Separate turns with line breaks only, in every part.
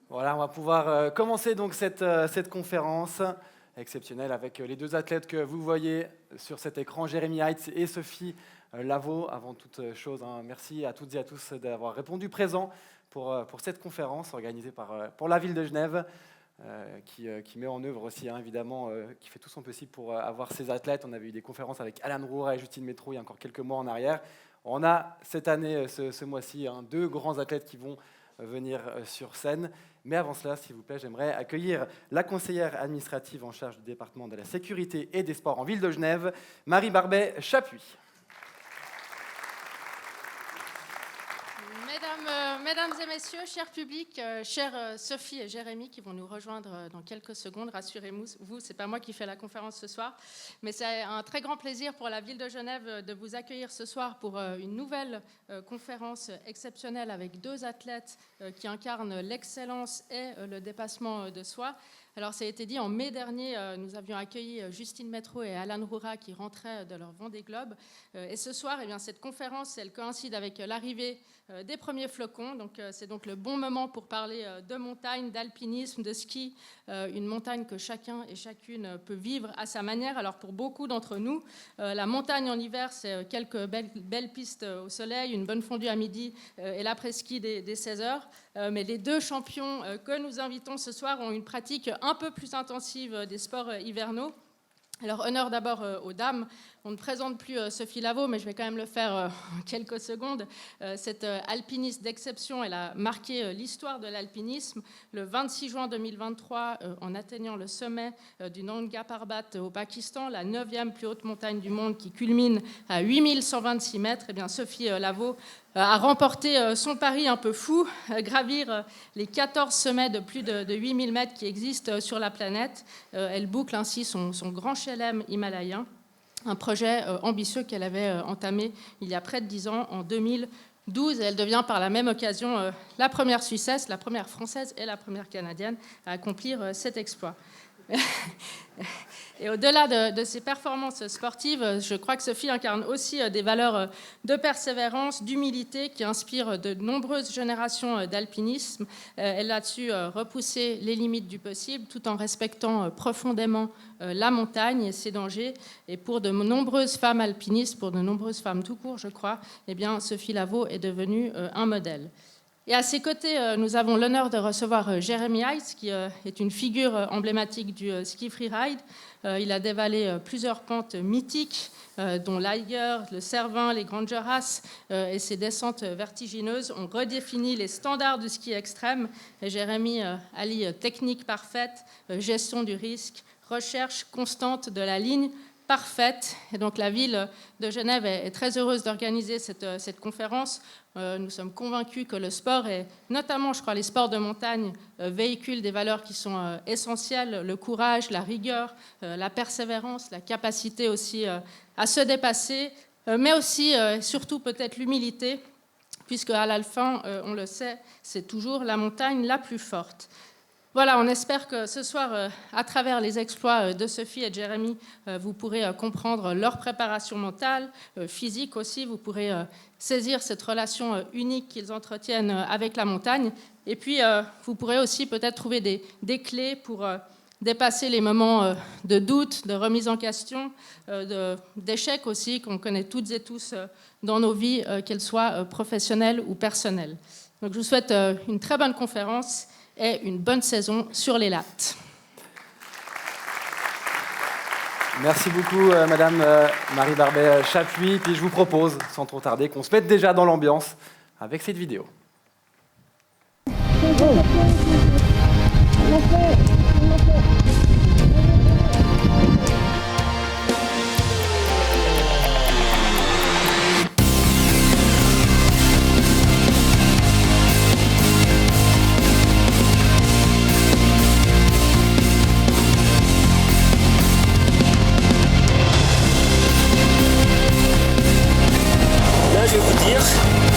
Voilà, on va pouvoir commencer donc cette conférence exceptionnelle avec les deux athlètes que vous voyez sur cet écran, Jérémy Heitz et Sophie Lavaux. Avant toute chose, merci à toutes et à tous d'avoir répondu présent pour cette conférence organisée pour la ville de Genève, qui met en œuvre aussi, évidemment, qui fait tout son possible pour avoir ces athlètes. On avait eu des conférences avec Alan Roura et Justine Métro il y a encore quelques mois en arrière. On a cette année, ce mois-ci, deux grands athlètes qui vont venir sur scène. Mais avant cela, s'il vous plaît, j'aimerais accueillir la conseillère administrative en charge du département de la sécurité et des sports en ville de Genève, Marie Barbet-Chapuis.
Mesdames et messieurs, chers publics, chères Sophie et Jérémy qui vont nous rejoindre dans quelques secondes, rassurez-vous, ce n'est pas moi qui fais la conférence ce soir, mais c'est un très grand plaisir pour la ville de Genève de vous accueillir ce soir pour une nouvelle conférence exceptionnelle avec deux athlètes qui incarnent l'excellence et le dépassement de soi. Alors, ça a été dit, en mai dernier, nous avions accueilli Justine Métro et Alan Roura qui rentraient de leur Vendée Globe. Et ce soir, cette conférence, elle coïncide avec l'arrivée des premiers flocons. Donc, c'est donc le bon moment pour parler de montagne, d'alpinisme, de ski. Une montagne que chacun et chacune peut vivre à sa manière. Alors, pour beaucoup d'entre nous, la montagne en hiver, c'est quelques belles pistes au soleil, une bonne fondue à midi et l'après-ski des 16 heures. Mais les deux champions que nous invitons ce soir ont une pratique un peu plus intensive des sports hivernaux. Alors, honneur d'abord aux dames. On ne présente plus Sophie Lavaux, mais je vais quand même le faire en quelques secondes. Cette alpiniste d'exception, elle a marqué l'histoire de l'alpinisme. Le 26 juin 2023, en atteignant le sommet du Nanga Parbat au Pakistan, la 9e plus haute montagne du monde qui culmine à 8126 mètres, Sophie Lavaux a remporté son pari un peu fou, gravir les 14 sommets de plus de 8000 mètres qui existent sur la planète. Elle boucle ainsi son grand chelem himalayen, un projet ambitieux qu'elle avait entamé il y a près de 10 ans, en 2012. Elle devient par la même occasion la première Suissesse, la première Française et la première Canadienne à accomplir cet exploit. Et au-delà de ses performances sportives, je crois que Sophie incarne aussi des valeurs de persévérance, d'humilité qui inspirent de nombreuses générations d'alpinisme. Elle a su repousser les limites du possible tout en respectant profondément la montagne et ses dangers. Et pour de nombreuses femmes alpinistes, pour de nombreuses femmes tout court, je crois, Sophie Lavaux est devenue un modèle. Et à ses côtés, nous avons l'honneur de recevoir Jérémy Heitz, qui est une figure emblématique du ski freeride. Il a dévalé plusieurs pentes mythiques, dont l'Eiger, le Cervin, les Grandes Jorasses, et ses descentes vertigineuses ont redéfini les standards du ski extrême. Et Jérémy allie technique parfaite, gestion du risque, recherche constante de la ligne parfaite. Et donc la ville de Genève est très heureuse d'organiser cette conférence. Nous sommes convaincus que le sport, et notamment, je crois, les sports de montagne, véhiculent des valeurs qui sont essentielles, le courage, la rigueur, la persévérance, la capacité aussi à se dépasser, mais aussi, surtout peut-être l'humilité, puisque à la fin, on le sait, c'est toujours la montagne la plus forte. Voilà, on espère que ce soir, à travers les exploits de Sophie et de Jérémy, vous pourrez comprendre leur préparation mentale, physique aussi. Vous pourrez saisir cette relation unique qu'ils entretiennent avec la montagne. Et puis, vous pourrez aussi peut-être trouver des clés pour dépasser les moments de doute, de remise en question, d'échecs aussi, qu'on connaît toutes et tous dans nos vies, qu'elles soient professionnelles ou personnelles. Donc, je vous souhaite une très bonne conférence et une bonne saison sur les lattes.
Merci beaucoup, Madame Marie Barbet-Chapuis. Puis je vous propose, sans trop tarder, qu'on se mette déjà dans l'ambiance avec cette vidéo.
Là, je vais vous dire.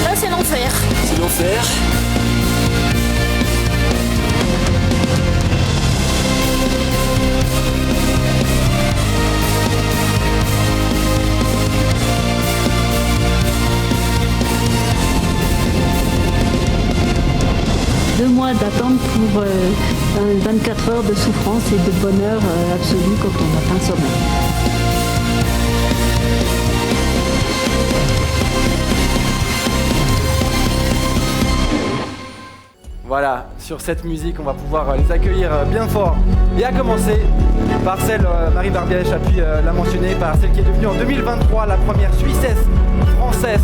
Là, c'est l'enfer.
C'est l'enfer.
mois d'attente pour 24 heures de souffrance et de bonheur absolu quand on atteint le sommet.
Voilà, sur cette musique, on va pouvoir les accueillir bien fort. Et à commencer par celle, Marie Barbièche a pu la mentionner, par celle qui est devenue en 2023 la première Suissesse, française,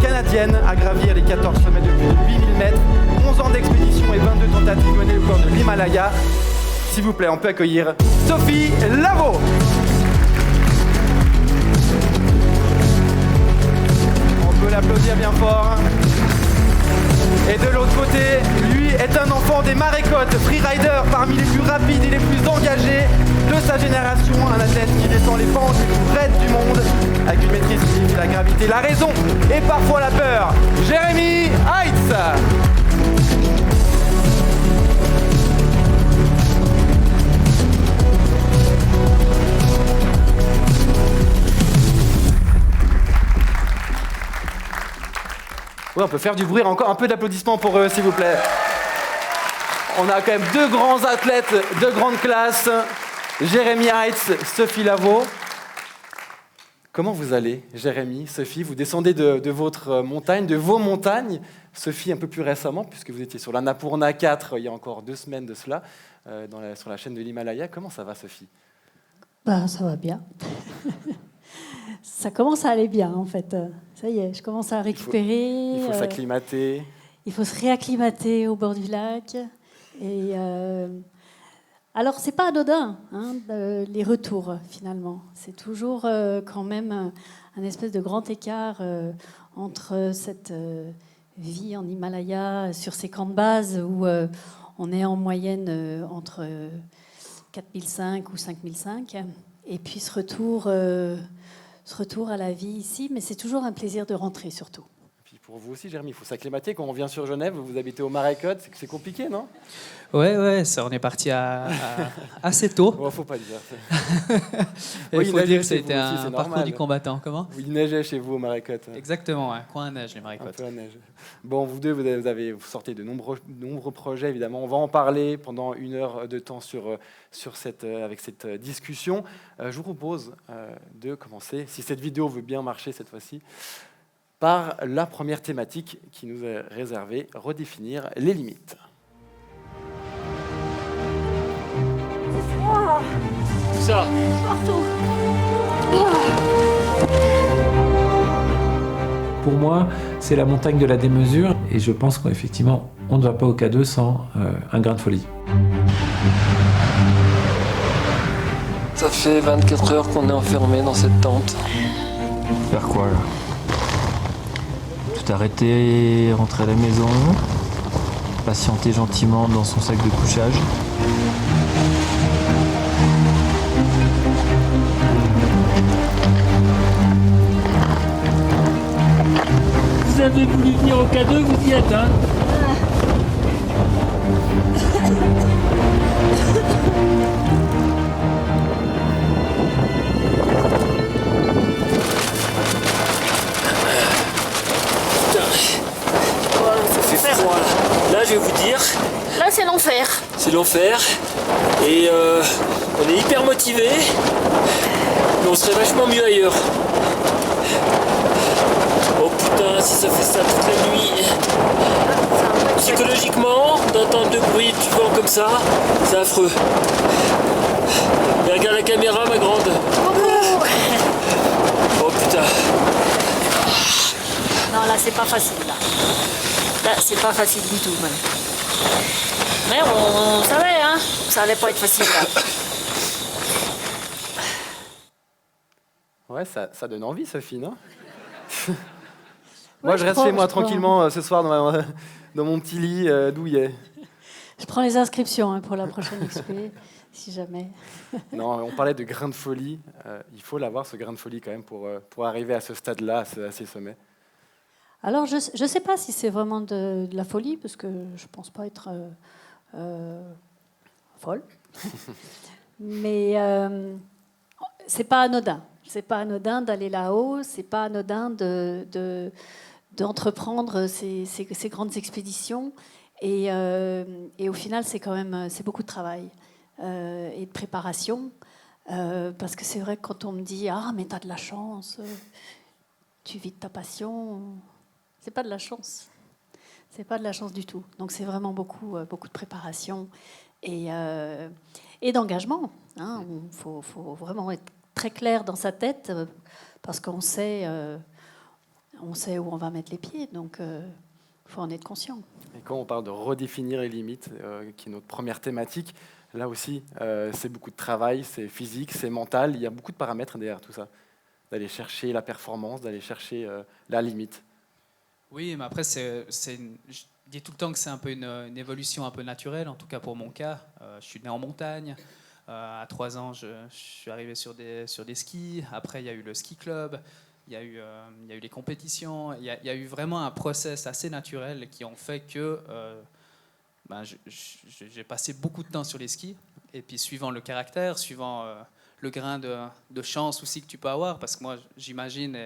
canadienne à gravir les 14 sommets de plus de 8000 mètres, 11 ans d'expédition et 22 tentatives menées au corps de l'Himalaya. S'il vous plaît, on peut accueillir Sophie Lavaux. On peut l'applaudir bien fort. Et de l'autre côté, lui est un enfant des marécottes, freerider parmi les plus rapides et les plus engagés de sa génération, un athlète qui descend les pentes les plus raides du monde, avec une maîtrise qui limite la gravité, la raison et parfois la peur. Jérémy Heitz. Oui, on peut faire du bruit, encore un peu d'applaudissements pour eux, s'il vous plaît. On a quand même deux grands athlètes de grande classe, Jérémy Heitz, Sophie Lavaux. Comment vous allez, Jérémy, Sophie? Vous descendez de votre montagne, de vos montagnes. Sophie, un peu plus récemment, puisque vous étiez sur l'Annapurna 4 il y a encore 2 semaines de cela, sur la chaîne de l'Himalaya. Comment ça va, Sophie?
Ça va bien. Ça commence à aller bien, en fait. Ça y est, je commence à récupérer.
Il faut s'acclimater.
Il faut se réacclimater au bord du lac. Et alors, c'est pas anodin, les retours, finalement. C'est toujours quand même un espèce de grand écart entre cette vie en Himalaya, sur ces camps de base, où on est en moyenne entre 4005 ou 5005, et puis ce retour à la vie ici, mais c'est toujours un plaisir de rentrer, surtout.
Et puis pour vous aussi, Jérémy, il faut s'acclimater. Quand on vient sur Genève, vous habitez au Marécottes, c'est compliqué, non?
Ouais, ça, on est parti assez tôt.
Bon, faut pas le dire.
Il faut dire que
chez vous
c'était
aussi,
un
c'est
parcours
normal.
du combattant. Comment?
Il neigeait chez vous au Marécottes.
Exactement, un coin à neige, les
Un
Marécottes.
peu à neige. Bon, vous deux, vous sortez de nombreux projets, évidemment. On va en parler pendant 1 heure de temps avec cette discussion. Je vous propose de commencer, si cette vidéo veut bien marcher cette fois-ci, par la première thématique qui nous est réservée, redéfinir les limites.
Ça.
Pour moi, c'est la montagne de la démesure et je pense qu'effectivement, on ne va pas au K2 sans un grain de folie.
Ça fait 24 heures qu'on est enfermé dans cette tente.
Faire quoi là? Tout arrêter, rentrer à la maison, patienter gentiment dans son sac de couchage.
Vous avez voulu venir au K2, vous y êtes, hein? Ça fait froid là. Là, je vais vous dire,
Là, c'est l'enfer.
c'est l'enfer. Et on est hyper motivés. Mais on serait vachement mieux ailleurs. Oh putain, si ça fait ça toute la nuit. Psychologiquement, d'entendre de bruit du vent comme ça, c'est affreux. Mais regarde la caméra, ma grande. Oh putain.
Non, là, c'est pas facile. Là, c'est pas facile du tout, même. Mais on savait, hein, ça allait pas être facile, là.
Ouais, ça donne envie, Sophie, non? Moi, je reste chez moi tranquillement ce soir dans mon petit lit douillet.
Je prends les inscriptions pour la prochaine expé, si jamais.
Non, on parlait de grain de folie. Il faut l'avoir, ce grain de folie, quand même, pour arriver à ce stade-là, à ces sommets.
Alors, je ne sais pas si c'est vraiment de la folie, parce que je ne pense pas être folle. Mais c'est pas anodin. C'est pas anodin d'aller là-haut. C'est pas anodin d'entreprendre ces grandes expéditions. Et au final, c'est quand même c'est beaucoup de travail et de préparation. Parce que c'est vrai que quand on me dit « Ah, mais t'as de la chance, tu vis de ta passion », c'est pas de la chance. C'est pas de la chance du tout. Donc c'est vraiment beaucoup de préparation et d'engagement. Hein. Il faut vraiment être très clair dans sa tête parce qu'on sait où on va mettre les pieds. Donc il faut en être conscient.
Et quand on parle de redéfinir les limites, qui est notre première thématique, là aussi, c'est beaucoup de travail, c'est physique, c'est mental. Il y a beaucoup de paramètres derrière tout ça. D'aller chercher la performance, d'aller chercher la limite.
Oui, mais après, je dis tout le temps que c'est un peu une évolution un peu naturelle, en tout cas pour mon cas. Je suis né en montagne. À 3 ans, je suis arrivé sur des skis. Après, il y a eu le ski club. Il y a eu les compétitions. Il y a eu vraiment un process assez naturel qui ont fait que j'ai passé beaucoup de temps sur les skis. Et puis, suivant le caractère, suivant le grain de chance aussi que tu peux avoir, parce que moi, j'imagine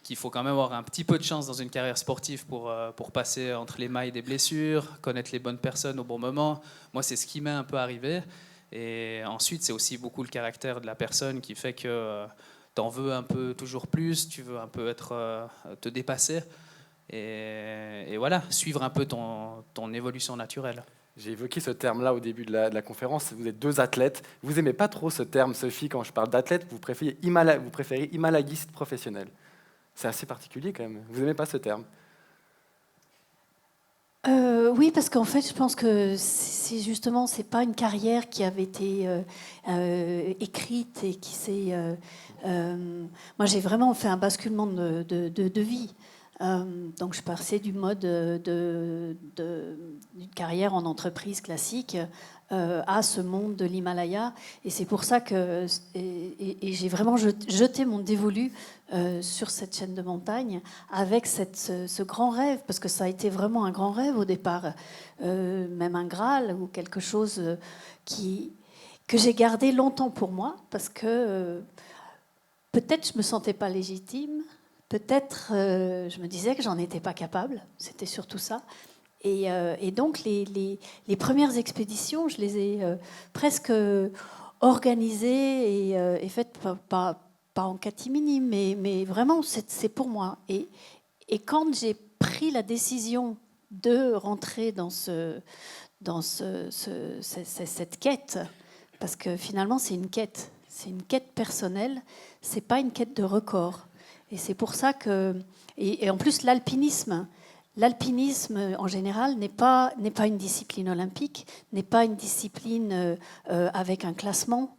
qu'il faut quand même avoir un petit peu de chance dans une carrière sportive pour passer entre les mailles des blessures, connaître les bonnes personnes au bon moment. Moi, c'est ce qui m'est un peu arrivé. Et ensuite, c'est aussi beaucoup le caractère de la personne qui fait que tu en veux un peu toujours plus, tu veux un peu te dépasser. Et voilà, suivre un peu ton évolution naturelle.
J'ai évoqué ce terme-là au début de la conférence. Vous êtes 2 athlètes. Vous n'aimez pas trop ce terme, Sophie, quand je parle d'athlète. Vous préférez himalayiste professionnel. C'est assez particulier quand même. Vous n'aimez pas ce terme?
Oui, parce qu'en fait, je pense que c'est pas une carrière qui avait été écrite et qui s'est. Moi, j'ai vraiment fait un basculement de vie. Donc, je passais du mode d'une carrière en entreprise classique à ce monde de l'Himalaya. Et c'est pour ça que j'ai vraiment jeté mon dévolu sur cette chaîne de montagne avec ce grand rêve, parce que ça a été vraiment un grand rêve au départ, même un Graal ou quelque chose que j'ai gardé longtemps pour moi, parce que peut-être je me sentais pas légitime. Peut-être je me disais que j'en étais pas capable, c'était surtout ça. Et donc les premières expéditions, je les ai presque organisées et faites pas en catimini, mais vraiment c'est pour moi. Et quand j'ai pris la décision de rentrer dans cette quête, parce que finalement c'est une quête personnelle, c'est pas une quête de record. Et c'est pour ça que... Et en plus, l'alpinisme en général n'est pas une discipline olympique, n'est pas une discipline avec un classement.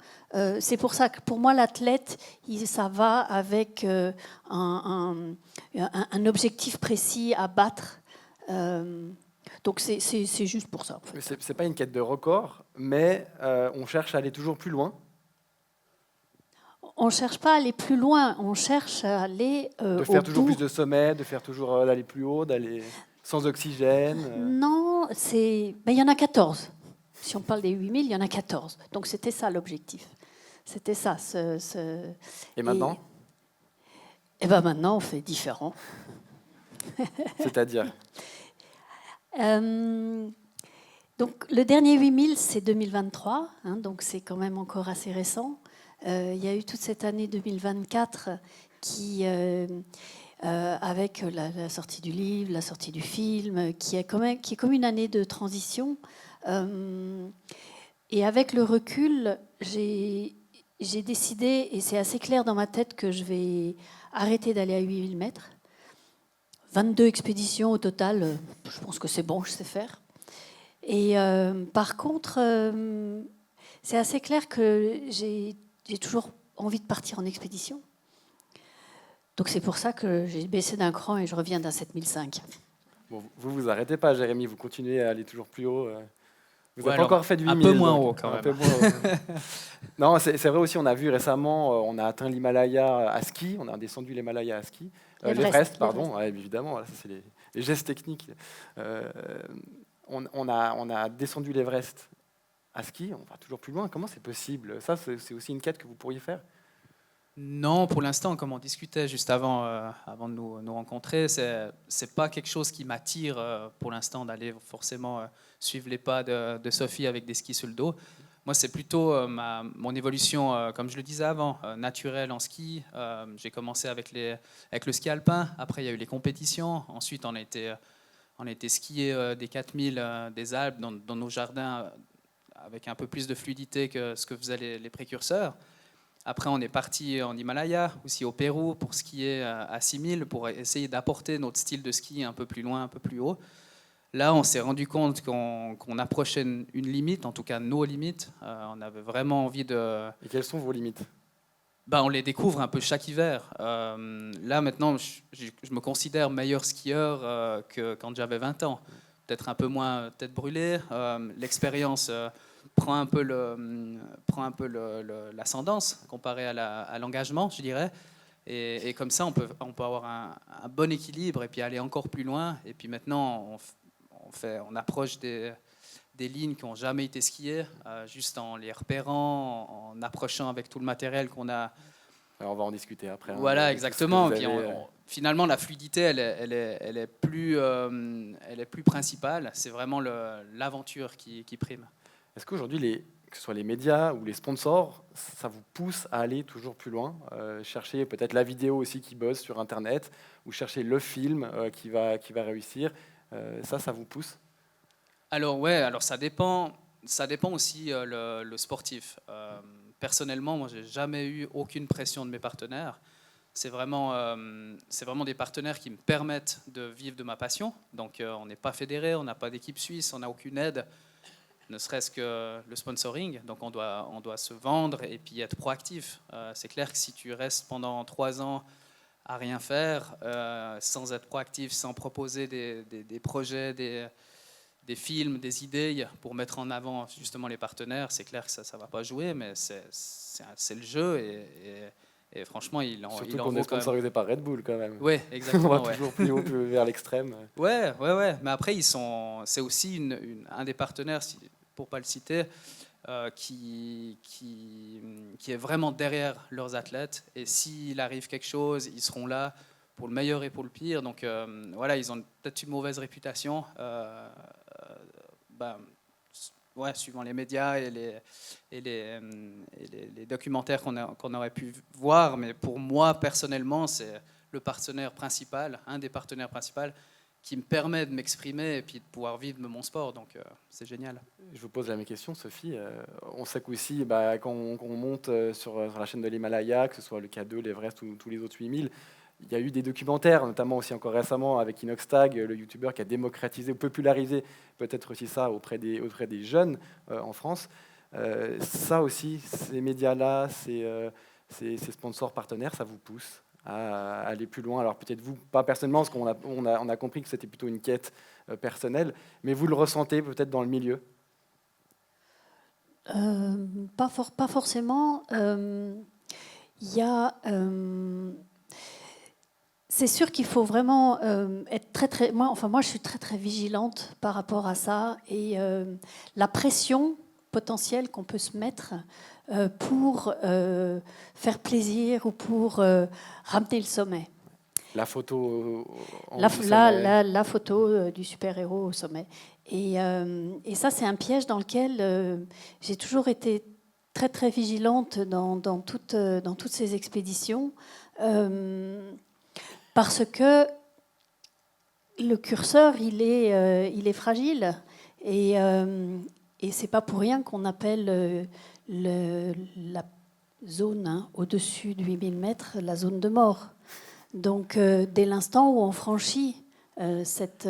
C'est pour ça que pour moi, l'athlète, ça va avec un objectif précis à battre. Donc c'est juste pour ça. En fait.
C'est pas une quête de record, mais on cherche à aller toujours plus loin.
On ne cherche pas à aller plus loin, on cherche à aller
de faire toujours
bout.
plus de sommets, de faire toujours d'aller plus haut, d'aller sans oxygène.
Non, il y en a 14. Si on parle des 8000, il y en a 14. Donc c'était ça l'objectif. C'était ça.
Et maintenant
Et ben maintenant, on fait différent.
C'est-à-dire
Donc le dernier 8000, c'est 2023, hein, donc c'est quand même encore assez récent. Il y a eu toute cette année 2024 qui, avec la sortie du livre, la sortie du film, qui est comme une année de transition. Et avec le recul, j'ai décidé, et c'est assez clair dans ma tête, que je vais arrêter d'aller à 8000 mètres. 22 expéditions au total, je pense que c'est bon, je sais faire. Et par contre, c'est assez clair que j'ai toujours envie de partir en expédition. Donc c'est pour ça que j'ai baissé d'un cran et je reviens d'un 7005.
Bon, vous arrêtez pas, Jérémy, vous continuez à aller toujours plus haut. Vous n'avez pas
alors,
encore fait du 8000.
Un peu moins haut quand même.
Non, c'est vrai aussi, on a vu récemment, on a atteint l'Himalaya à ski, on a descendu l'Himalaya à ski. L'Everest, pardon, ouais, évidemment, ça, c'est les gestes techniques. On a descendu l'Everest à ski, on va toujours plus loin. Comment c'est possible? Ça, c'est aussi une quête que vous pourriez faire?
Non, pour l'instant, comme on discutait juste avant, avant de nous rencontrer, c'est pas quelque chose qui m'attire pour l'instant d'aller forcément suivre les pas de Sophie avec des skis sur le dos. Moi, c'est plutôt mon évolution, comme je le disais avant, naturelle en ski. J'ai commencé avec le ski alpin, après il y a eu les compétitions, ensuite on a été skier des 4000 des Alpes dans nos jardins avec un peu plus de fluidité que ce que faisaient les précurseurs. Après, on est parti en Himalaya, aussi au Pérou, pour skier à 6000, pour essayer d'apporter notre style de ski un peu plus loin, un peu plus haut. Là, on s'est rendu compte qu'on approchait une limite, en tout cas nos limites. On avait vraiment envie de...
Et quelles sont vos limites?
On les découvre un peu chaque hiver. Là, maintenant, je me considère meilleur skieur que quand j'avais 20 ans. Peut-être un peu moins tête brûlée. L'expérience... prend un peu l'ascendance comparé à l'engagement, je dirais. Et comme ça, on peut avoir un bon équilibre et puis aller encore plus loin. Et puis maintenant, on approche des lignes qui n'ont jamais été skiées, juste en les repérant, en approchant avec tout le matériel qu'on a.
Alors on va en discuter après.
Voilà, exactement. Puis finalement, la fluidité, elle est plus principale. C'est vraiment l'aventure qui prime.
Est-ce qu'aujourd'hui, que ce soit les médias ou les sponsors, ça vous pousse à aller toujours plus loin, chercher peut-être la vidéo aussi qui buzz sur Internet, ou chercher le film qui va réussir, ça vous pousse?
Alors ouais, alors ça dépend aussi le sportif. Personnellement, moi, j'ai jamais eu aucune pression de mes partenaires. C'est vraiment des partenaires qui me permettent de vivre de ma passion. Donc on n'est pas fédéré, on n'a pas d'équipe suisse, on n'a aucune aide, ne serait-ce que le sponsoring. Donc on doit se vendre et puis être proactif. C'est clair que si tu restes pendant 3 ans à rien faire, sans être proactif, sans proposer des projets, des films, des idées pour mettre en avant justement les partenaires, c'est clair que ça ne va pas jouer, mais c'est le jeu et franchement, il en
Surtout qu'on est sponsorisé par Red Bull quand même.
Oui, exactement.
On va toujours plus haut, plus vers l'extrême.
Ouais. Mais après, c'est aussi un des partenaires, pour ne pas le citer, qui est vraiment derrière leurs athlètes. Et s'il arrive quelque chose, ils seront là pour le meilleur et pour le pire. Donc voilà, ils ont peut-être une mauvaise réputation. Suivant les médias et les documentaires qu'on aurait pu voir. Mais pour moi, personnellement, c'est le partenaire principal, un des partenaires principaux, qui me permet de m'exprimer et puis de pouvoir vivre de mon sport. Donc, c'est génial.
Je vous pose la même question, Sophie. On sait qu'aussi, quand on monte sur la chaîne de l'Himalaya, que ce soit le K2, l'Everest ou tous les autres 8000, il y a eu des documentaires, notamment aussi encore récemment avec Inoxtag, le youtubeur qui a démocratisé ou popularisé peut-être aussi ça auprès des jeunes en France. Ça aussi, ces médias-là, ces sponsors partenaires, ça vous pousse à aller plus loin. Alors peut-être vous, pas personnellement, parce qu'on a compris que c'était plutôt une quête personnelle, mais vous le ressentez peut-être dans le milieu?
Pas forcément. Il y a... c'est sûr qu'il faut vraiment être très... Moi, je suis très vigilante par rapport à ça. Et la pression potentielle qu'on peut se mettre pour faire plaisir ou pour ramener le sommet.
La photo
la photo du super-héros au sommet. Et ça, c'est un piège dans lequel j'ai toujours été très vigilante dans toutes ces expéditions. Parce que le curseur, il est fragile. Et c'est pas pour rien qu'on appelle la zone au-dessus de 8000 mètres la zone de mort. Donc, dès l'instant où on franchit cette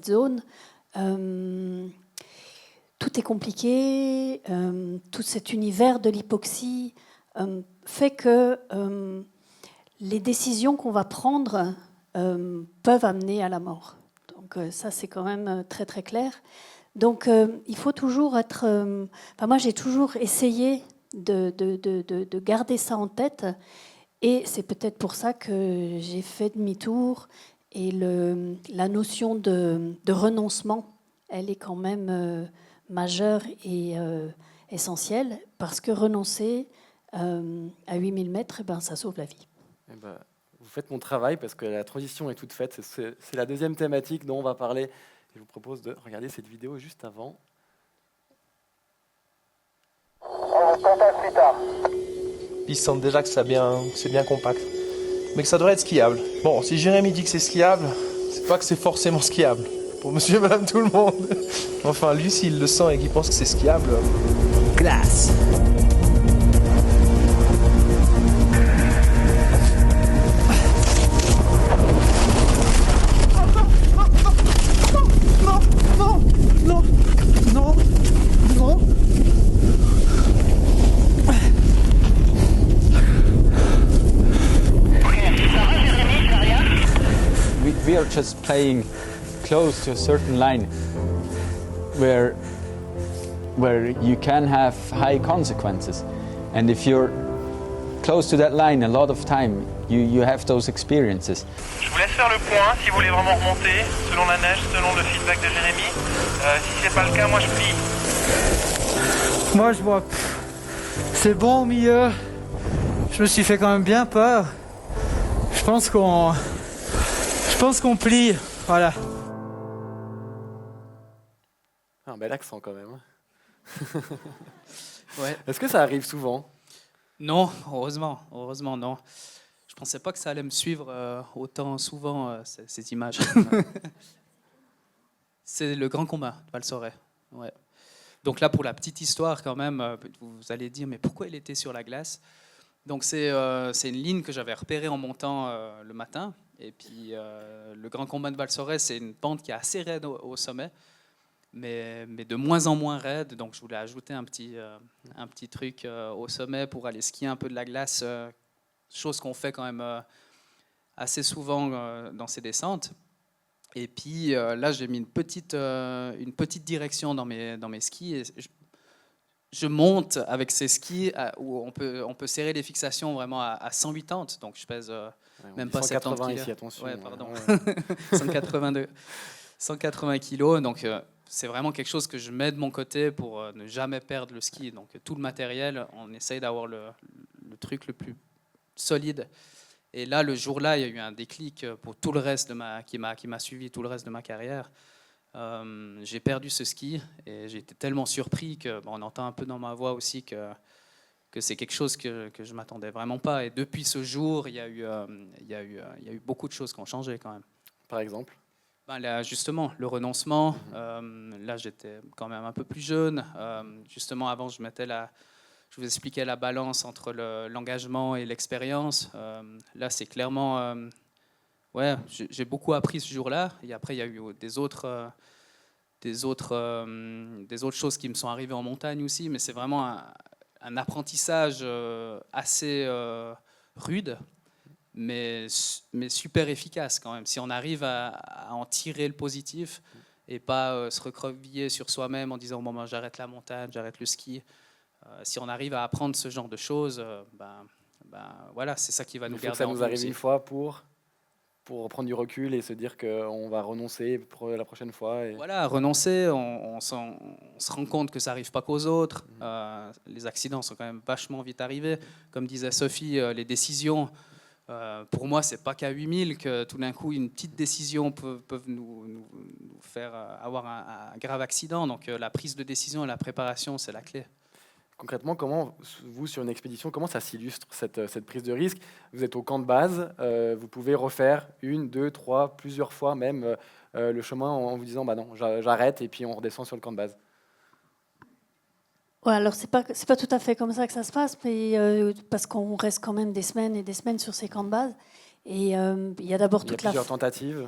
zone, tout est compliqué. Tout cet univers de l'hypoxie fait que les décisions qu'on va prendre peuvent amener à la mort. Donc ça, c'est quand même très clair. Donc il faut toujours être... moi, j'ai toujours essayé de garder ça en tête. Et c'est peut-être pour ça que j'ai fait demi-tour. Et la notion de renoncement, elle est quand même majeure et essentielle. Parce que renoncer... à 8000 mètres, eh ben, ça sauve la vie.
Eh ben, vous faites mon travail parce que la transition est toute faite. C'est la deuxième thématique dont on va parler. Je vous propose de regarder cette vidéo juste avant.
Ils sentent déjà que c'est bien compact, mais que ça devrait être skiable. Bon, si Jérémy dit que c'est skiable, c'est pas que c'est forcément skiable. Pour monsieur et madame tout le monde. Enfin, lui, s'il le sent et qu'il pense que c'est skiable... Glace.
We are just playing close to a certain line where you can have high consequences, and if you're close to that line a lot of time, you have those experiences.
Je vous laisse faire le point si vous voulez vraiment remonter, selon la neige, selon le feedback de Jérémy. Si c'est pas le cas, moi je plie.
Moi je vois, c'est bon au milieu. Je me suis fait quand même bien peur. Je pense qu'on plie, voilà.
Un bel accent quand même.
Ouais.
Est-ce que ça arrive souvent?
Non, heureusement non. Je pensais pas que ça allait me suivre autant souvent, ces images. C'est le grand combat de Val-Sorey. Ouais. Donc là, pour la petite histoire quand même, vous allez dire, mais pourquoi il était sur la glace? Donc c'est une ligne que j'avais repérée en montant le matin. Et puis le grand combat de Val-Sorey, c'est une pente qui est assez raide au sommet, mais de moins en moins raide. Donc je voulais ajouter un petit truc au sommet pour aller skier un peu de la glace, chose qu'on fait quand même assez souvent dans ces descentes. Et puis là, j'ai mis une petite direction dans mes skis. Et je monte avec ces skis où on peut serrer les fixations vraiment à 180. Donc je pèse même pas 70 kg.
Ici, attention.
Ouais, pardon.
Ouais.
180 kg. Donc c'est vraiment quelque chose que je mets de mon côté pour ne jamais perdre le ski. Donc tout le matériel, on essaye d'avoir le truc le plus solide. Et là, le jour-là, il y a eu un déclic pour tout le reste qui m'a suivi tout le reste de ma carrière. J'ai perdu ce ski et j'ai été tellement surpris que on entend un peu dans ma voix aussi que c'est quelque chose que je m'attendais vraiment pas. Et depuis ce jour, il y a eu beaucoup de choses qui ont changé quand même.
Par exemple?
Là, justement, le renoncement. Là, j'étais quand même un peu plus jeune. Justement, avant, je vous expliquais la balance entre l'engagement et l'expérience. Là, c'est clairement... ouais, j'ai beaucoup appris ce jour-là. Et après, il y a eu des autres choses qui me sont arrivées en montagne aussi. Mais c'est vraiment un apprentissage assez rude, mais super efficace quand même. Si on arrive à en tirer le positif et pas se recroqueviller sur soi-même en disant bon, j'arrête la montagne, j'arrête le ski. Si on arrive à apprendre ce genre de choses, voilà, c'est ça qui va nous garder.
Il faut que ça nous arrive
aussi.
une fois pour prendre du recul et se dire qu'on va renoncer pour la prochaine fois.
Voilà, renoncer, on se rend compte que ça n'arrive pas qu'aux autres. Les accidents sont quand même vachement vite arrivés. Comme disait Sophie, les décisions, pour moi, ce n'est pas qu'à 8000 que tout d'un coup, une petite décision peut nous faire avoir un grave accident. Donc la prise de décision et la préparation, c'est la clé.
Concrètement, comment, vous, sur une expédition, comment ça s'illustre, cette prise de risque? Vous êtes au camp de base, vous pouvez refaire 1, 2, 3, plusieurs fois même le chemin en vous disant non, j'arrête et puis on redescend sur le camp de base.
Ouais, alors c'est pas tout à fait comme ça que ça se passe, mais parce qu'on reste quand même des semaines et des semaines sur ces camps de base. Et il y a d'abord toute
plusieurs tentatives.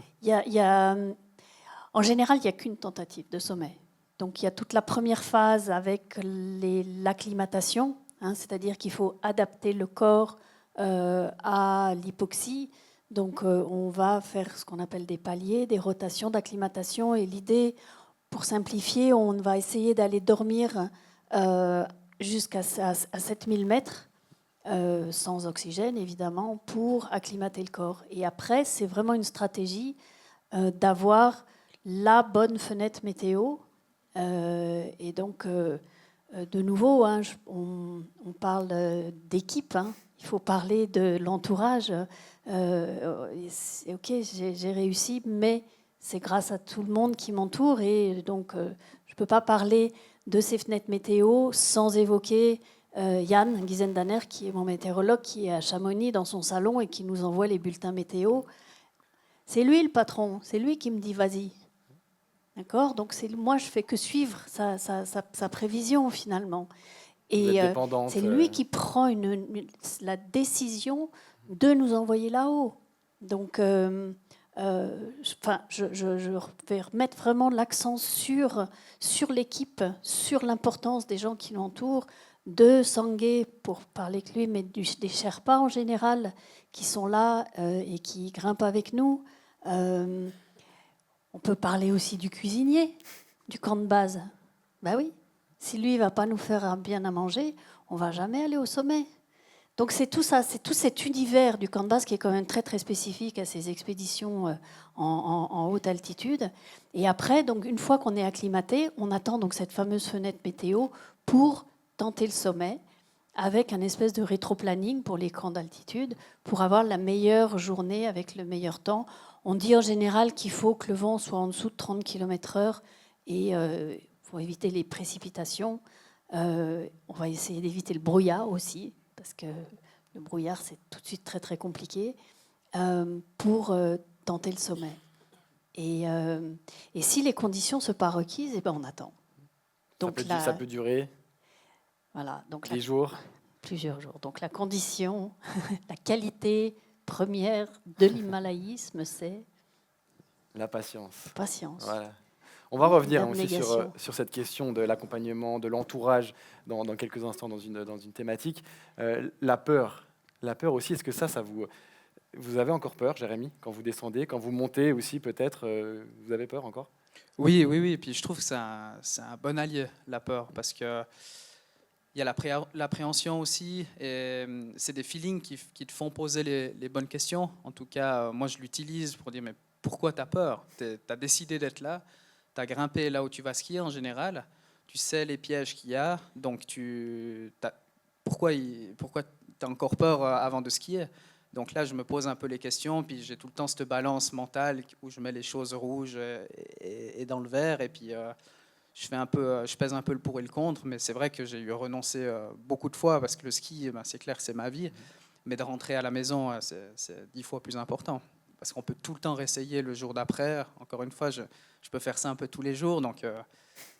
En général, il n'y a qu'une tentative de sommet. Donc il y a toute la première phase avec l'acclimatation, c'est-à-dire qu'il faut adapter le corps à l'hypoxie. Donc on va faire ce qu'on appelle des paliers, des rotations d'acclimatation. Et l'idée, pour simplifier, on va essayer d'aller dormir jusqu'à 7000 mètres, sans oxygène évidemment, pour acclimater le corps. Et après, c'est vraiment une stratégie d'avoir la bonne fenêtre météo. Et donc, de nouveau, hein, on parle d'équipe, hein. Il faut parler de l'entourage. Ok, j'ai réussi, mais c'est grâce à tout le monde qui m'entoure. Et donc, je ne peux pas parler de ces fenêtres météo sans évoquer Yann Gizendaner, qui est mon météorologue, qui est à Chamonix dans son salon et qui nous envoie les bulletins météo. C'est lui le patron, c'est lui qui me dit vas-y. D'accord ? Donc moi, je fais que suivre sa prévision finalement. Et c'est lui qui prend la décision de nous envoyer là-haut. Donc, je vais remettre vraiment l'accent sur l'équipe, sur l'importance des gens qui l'entourent, de Sangué, pour parler que lui, mais des Sherpas en général, qui sont là et qui grimpent avec nous. On peut parler aussi du cuisinier, du camp de base. Ben oui, si lui ne va pas nous faire bien à manger, on ne va jamais aller au sommet. Donc c'est tout ça, c'est tout cet univers du camp de base qui est quand même très très spécifique à ces expéditions en haute altitude. Et après, donc une fois qu'on est acclimaté, on attend donc cette fameuse fenêtre météo pour tenter le sommet, avec un espèce de rétro-planning pour les camps d'altitude, pour avoir la meilleure journée avec le meilleur temps. On dit en général qu'il faut que le vent soit en dessous de 30 km/h et pour éviter les précipitations. On va essayer d'éviter le brouillard aussi, parce que le brouillard, c'est tout de suite très, très compliqué, pour tenter le sommet. Et si les conditions ne sont pas requises, eh ben on attend. Donc
ça peut durer
voilà, donc
des jours.
Plusieurs jours. Donc la condition, la qualité première de l'himalayisme, c'est
la patience.
Patience.
Voilà. On va revenir aussi sur cette question de l'accompagnement, de l'entourage dans quelques instants dans une thématique. La peur aussi, est-ce que ça vous avez encore peur, Jérémy, quand vous descendez, quand vous montez aussi peut-être, vous avez peur encore ?
Oui. Et puis je trouve que c'est un bon allié, la peur, parce que il y a l'appréhension aussi, et c'est des feelings qui te font poser les bonnes questions. En tout cas, moi, je l'utilise pour dire, mais pourquoi tu as peur ? Tu as décidé d'être là, tu as grimpé là où tu vas skier en général, tu sais les pièges qu'il y a, donc pourquoi tu as encore peur avant de skier ? Donc là, je me pose un peu les questions, puis j'ai tout le temps cette balance mentale où je mets les choses rouges et dans le vert, et puis... je pèse un peu le pour et le contre, mais c'est vrai que j'ai eu renoncé beaucoup de fois parce que le ski, c'est clair, c'est ma vie. Mais de rentrer à la maison, c'est 10 fois plus important. Parce qu'on peut tout le temps réessayer le jour d'après. Encore une fois, je peux faire ça un peu tous les jours, donc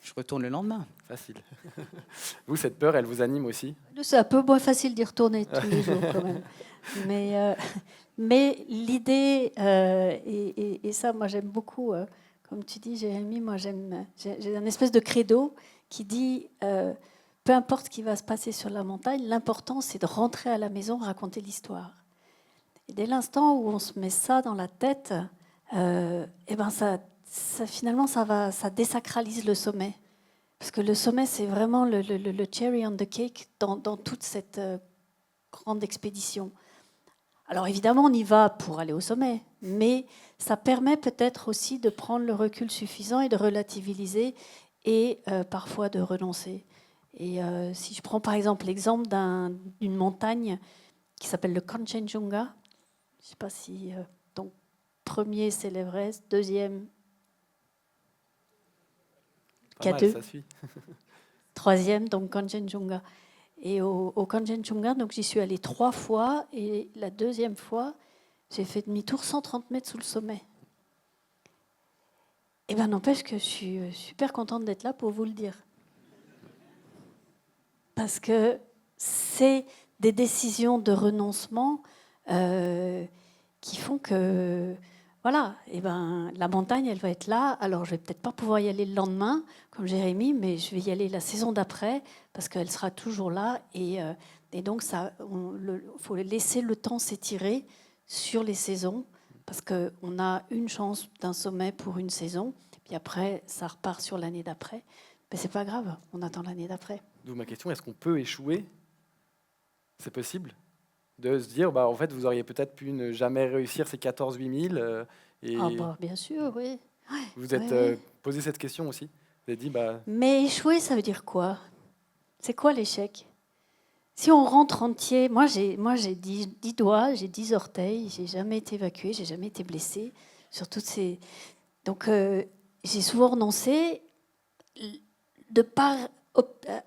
je retourne le lendemain.
Facile. Vous, cette peur, elle vous anime aussi ?
C'est un peu moins facile d'y retourner tous les jours quand même. Mais l'idée, et ça, moi j'aime beaucoup... Comme tu dis, Jérémy, moi j'ai un espèce de credo qui dit peu importe ce qui va se passer sur la montagne, l'important c'est de rentrer à la maison, raconter l'histoire. Et dès l'instant où on se met ça dans la tête, finalement ça désacralise le sommet. Parce que le sommet, c'est vraiment le cherry on the cake dans toute cette grande expédition. Alors évidemment, on y va pour aller au sommet, mais ça permet peut-être aussi de prendre le recul suffisant et de relativiser et parfois de renoncer. Et si je prends par exemple l'exemple d'une montagne qui s'appelle le Kanchenjunga, je ne sais pas si... donc, premier, c'est l'Everest, deuxième, K2,
ça suit.
troisième, donc Kanchenjunga. Et au Kanchenjunga, donc j'y suis allée 3 fois, et la deuxième fois, j'ai fait demi-tour 130 mètres sous le sommet. Et bien n'empêche que je suis super contente d'être là pour vous le dire. Parce que c'est des décisions de renoncement qui font que... Voilà, et la montagne, elle va être là. Alors, je vais peut-être pas pouvoir y aller le lendemain, comme Jérémy, mais je vais y aller la saison d'après, parce qu'elle sera toujours là. Et donc, il faut laisser le temps s'étirer sur les saisons, parce qu'on a une chance d'un sommet pour une saison, puis après, ça repart sur l'année d'après. Mais c'est pas grave, on attend l'année d'après.
D'où ma question, est-ce qu'on peut échouer ? C'est possible ? De se dire, en fait, vous auriez peut-être pu ne jamais réussir ces 14-8 000.
Bien sûr, oui.
Vous êtes posé cette question aussi ? Vous avez dit,
Mais échouer, ça veut dire quoi ? C'est quoi l'échec? Si on rentre entier, moi j'ai 10 doigts, j'ai 10 orteils, j'ai jamais été évacuée, j'ai jamais été blessée. Sur toutes ces... Donc j'ai souvent renoncé de pas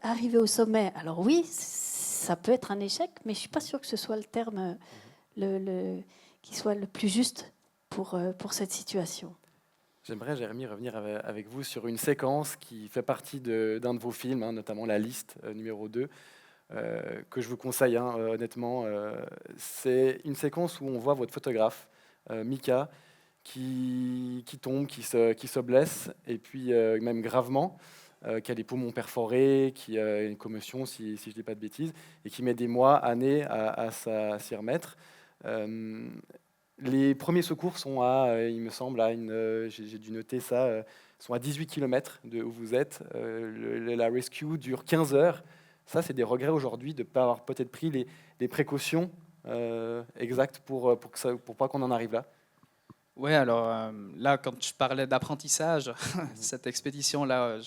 arriver au sommet. Alors oui, ça peut être un échec, mais je suis pas sûre que ce soit le terme qui soit le plus juste pour cette situation.
J'aimerais, Jérémy, revenir avec vous sur une séquence qui fait partie d'un de vos films, hein, notamment La Liste, numéro 2, que je vous conseille, hein, honnêtement. C'est une séquence où on voit votre photographe, Mika, qui tombe, qui se blesse, et puis même gravement, qui a les poumons perforés, qui a une commotion, si je ne dis pas de bêtises, et qui met des mois, années à s'y remettre. Les premiers secours sont il me semble, j'ai dû noter ça, sont à 18 km de où vous êtes. La rescue dure 15 heures. Ça, c'est des regrets aujourd'hui de ne pas avoir peut-être pris les précautions exactes pour pas qu'on en arrive là.
Oui, alors là, quand je parlais d'apprentissage, cette expédition-là,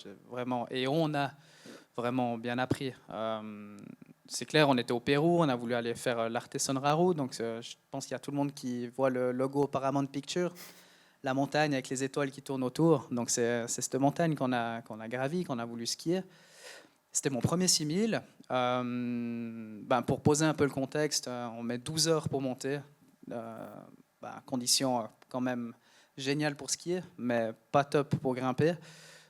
on a vraiment bien appris. C'est clair, on était au Pérou, on a voulu aller faire l'Arteson Raru, donc je pense qu'il y a tout le monde qui voit le logo Paramount Picture, la montagne avec les étoiles qui tournent autour. Donc c'est cette montagne qu'on a gravie, qu'on a voulu skier. C'était mon premier 6000. Pour poser un peu le contexte, on met 12 heures pour monter. Condition quand même géniale pour skier, mais pas top pour grimper.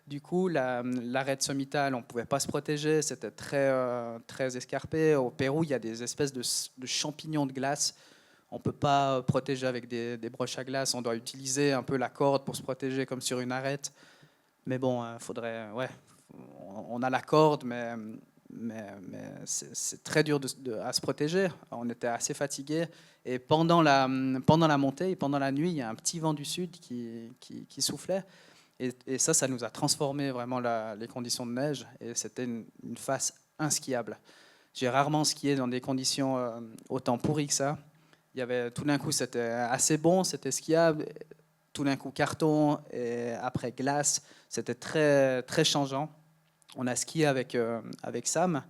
Du coup, l'arête sommitale, on ne pouvait pas se protéger, c'était très escarpé. Au Pérou, il y a des espèces de champignons de glace. On ne peut pas protéger avec des broches à glace, on doit utiliser un peu la corde pour se protéger comme sur une arête. Mais bon, on a la corde, mais c'est très dur à se protéger. On était assez fatigués. Et pendant la montée, pendant la nuit, il y a un petit vent du sud qui soufflait. Et ça nous a transformé vraiment les conditions de neige. Et c'était une face inskiable. J'ai rarement skié dans des conditions autant pourries que ça. Tout d'un coup, c'était assez bon, c'était skiable. Tout d'un coup, carton. Et après, glace. C'était très, très changeant. On a skié avec Sam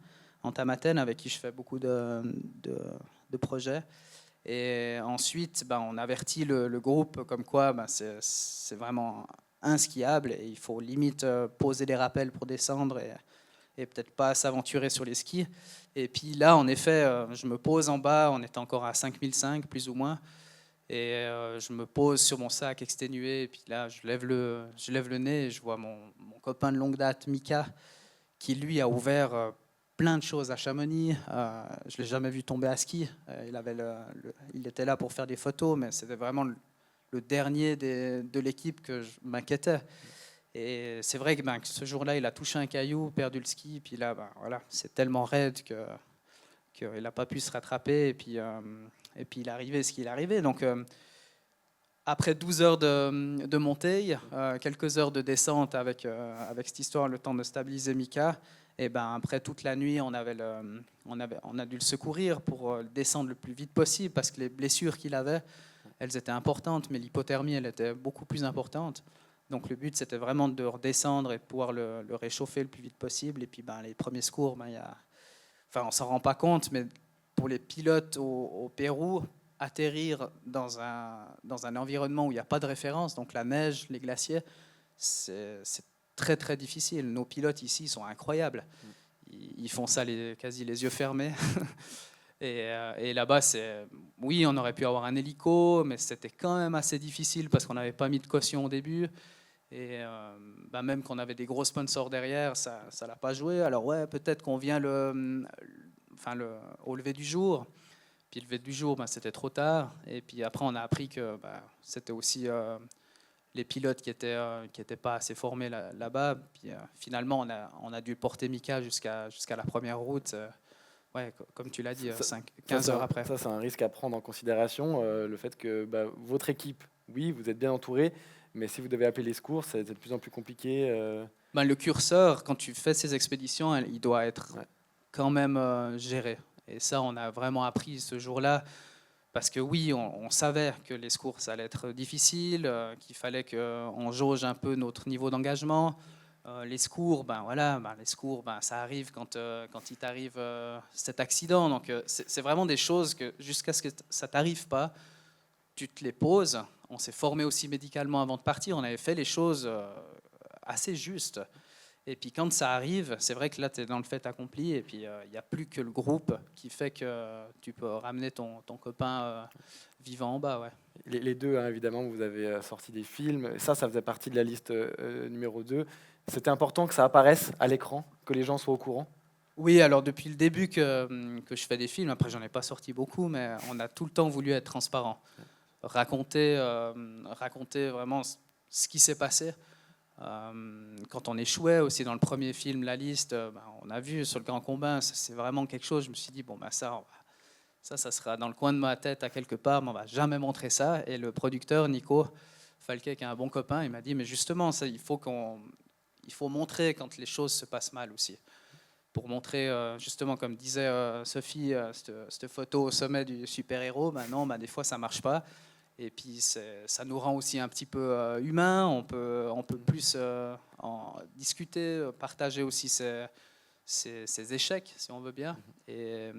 en Tamaten, avec qui je fais beaucoup de projets. Et ensuite, on avertit le groupe comme quoi c'est vraiment inskiable et il faut limite poser des rappels pour descendre et peut-être pas s'aventurer sur les skis. Et puis là, en effet, je me pose en bas, on était encore à 5005 plus ou moins, et je me pose sur mon sac exténué, et puis là, je lève le nez et je vois mon copain de longue date, Mika, qui lui a ouvert plein de choses à Chamonix. Je ne l'ai jamais vu tomber à ski. Il était là pour faire des photos, mais c'était vraiment le dernier de l'équipe que je m'inquiétais. Et c'est vrai que ce jour-là, il a touché un caillou, perdu le ski, puis là, c'est tellement raide qu'il n'a pas pu se rattraper, et puis il est arrivé ce qu'il est arrivé. Donc, après 12 heures de montée, quelques heures de descente avec cette histoire, le temps de stabiliser Mika, et après toute la nuit, on a dû le secourir pour descendre le plus vite possible, parce que les blessures qu'il avait, elles étaient importantes, mais l'hypothermie, elle était beaucoup plus importante. Donc le but, c'était vraiment de redescendre et de pouvoir le réchauffer le plus vite possible. Et puis les premiers secours, on ne s'en rend pas compte, mais pour les pilotes au Pérou, atterrir dans un environnement où il n'y a pas de référence, donc la neige, les glaciers, c'est très très difficile. Nos pilotes ici sont incroyables. Ils font ça quasi les yeux fermés. Et là-bas, oui, on aurait pu avoir un hélico, mais c'était quand même assez difficile parce qu'on n'avait pas mis de caution au début. Et même qu'on avait des gros sponsors derrière, ça l'a pas joué. Alors ouais, peut-être qu'on vient au lever du jour. Puis le lever du jour, c'était trop tard. Et puis après, on a appris que c'était aussi les pilotes qui étaient pas assez formés là-bas. Puis finalement, on a dû porter Mika jusqu'à la première route. Ouais, comme tu l'as dit, 15 heures après.
Ça, c'est un risque à prendre en considération. Le fait que votre équipe, oui, vous êtes bien entouré, mais si vous devez appeler les secours, c'est de plus en plus compliqué.
Le curseur, quand tu fais ces expéditions, il doit être quand même géré. Et ça, on a vraiment appris ce jour-là. Parce que oui, on savait que les secours, ça allait être difficile, qu'il fallait qu'on jauge un peu notre niveau d'engagement. Les secours, les secours, ça arrive quand il t'arrive cet accident. Donc c'est vraiment des choses que jusqu'à ce que ça t'arrive pas, tu te les poses. On s'est formé aussi médicalement avant de partir. On avait fait les choses assez justes. Et puis quand ça arrive, c'est vrai que là, tu es dans le fait accompli. Et puis il n'y a plus que le groupe qui fait que tu peux ramener ton copain vivant en bas. Ouais.
Les deux, hein, évidemment, vous avez sorti des films. Ça faisait partie de la liste numéro 2. C'était important que ça apparaisse à l'écran, que les gens soient au courant?
Oui, alors depuis le début que je fais des films, après j'en ai pas sorti beaucoup, mais on a tout le temps voulu être transparent. Raconter vraiment ce qui s'est passé. Quand on échouait aussi dans le premier film, La Liste, on a vu sur le Grand Combat, c'est vraiment quelque chose, je me suis dit, ça sera dans le coin de ma tête à quelque part, mais on va jamais montrer ça. Et le producteur, Nico Falquet, qui est un bon copain, il m'a dit, mais justement, il faut montrer quand les choses se passent mal aussi. Pour montrer, justement, comme disait Sophie, cette photo au sommet du super-héros, non, des fois ça marche pas. Et puis ça nous rend aussi un petit peu humains, on peut plus en discuter, partager aussi ses échecs, si on veut bien. Et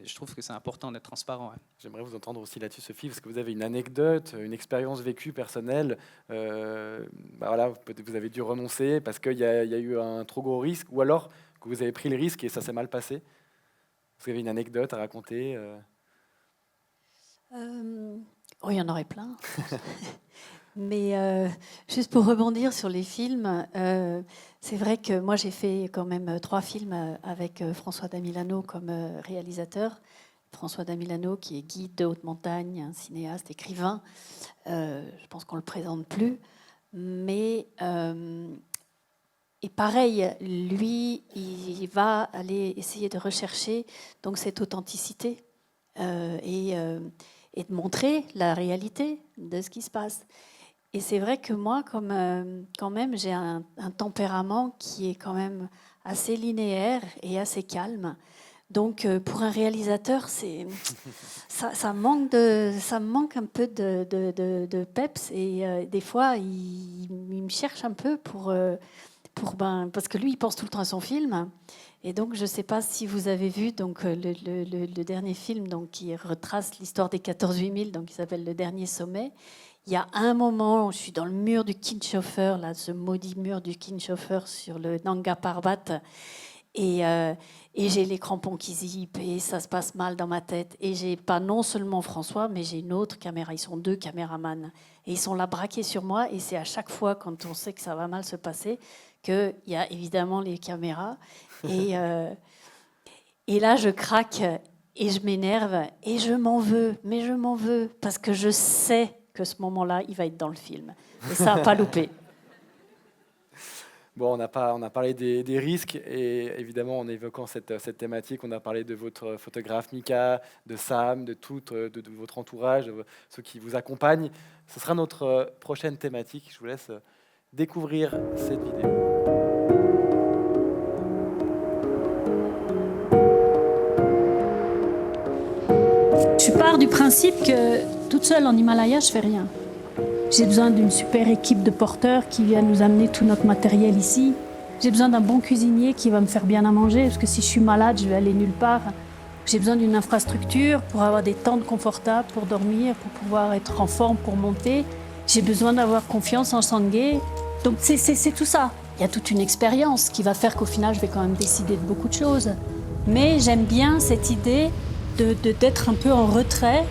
je trouve que c'est important d'être transparent. Ouais.
J'aimerais vous entendre aussi là-dessus, Sophie, parce que vous avez une anecdote, une expérience vécue personnelle. Peut-être vous avez dû renoncer parce qu'il y a eu un trop gros risque, ou alors que vous avez pris le risque et ça s'est mal passé. Vous avez une anecdote à raconter
Oui, il y en aurait plein. Mais juste pour rebondir sur les films, c'est vrai que moi j'ai fait quand même 3 films avec François Damilano comme réalisateur. François Damilano qui est guide de haute montagne, un cinéaste, écrivain. Je pense qu'on ne le présente plus. Mais, et pareil, lui, il va aller essayer de rechercher donc, cette authenticité et de montrer la réalité de ce qui se passe. Et c'est vrai que moi, quand même, j'ai un tempérament qui est quand même assez linéaire et assez calme. Donc, pour un réalisateur, ça me manque un peu de peps. Et des fois, il me cherche un peu parce que lui, il pense tout le temps à son film. Et donc, je ne sais pas si vous avez vu donc, le dernier film donc, qui retrace l'histoire des 14 8000, donc qui s'appelle Le Dernier Sommet. Il y a un moment où je suis dans le mur du Kinshoffer, là, ce maudit mur du Kinshoffer sur le Nanga Parbat. Et j'ai les crampons qui zippent et ça se passe mal dans ma tête. Et j'ai pas non seulement François, mais j'ai une autre caméra. Ils sont 2 caméramans. Et ils sont là braqués sur moi. Et c'est à chaque fois, quand on sait que ça va mal se passer, qu'il y a évidemment les caméras. Et là, je craque et je m'énerve et je m'en veux. Mais je m'en veux parce que je sais que ce moment-là, il va être dans le film. Et ça n'a pas loupé.
Bon, on a parlé des risques et évidemment, en évoquant cette thématique, on a parlé de votre photographe Mika, de Sam, de votre entourage, de ceux qui vous accompagnent. Ce sera notre prochaine thématique. Je vous laisse découvrir cette vidéo.
Je pars du principe que toute seule en Himalaya, je fais rien. J'ai besoin d'une super équipe de porteurs qui viennent nous amener tout notre matériel ici. J'ai besoin d'un bon cuisinier qui va me faire bien à manger, parce que si je suis malade, je vais aller nulle part. J'ai besoin d'une infrastructure pour avoir des tentes confortables pour dormir, pour pouvoir être en forme pour monter. J'ai besoin d'avoir confiance en Sangay. Donc c'est tout ça. Il y a toute une expérience qui va faire qu'au final, je vais quand même décider de beaucoup de choses. Mais j'aime bien cette idée d'être un peu en retrait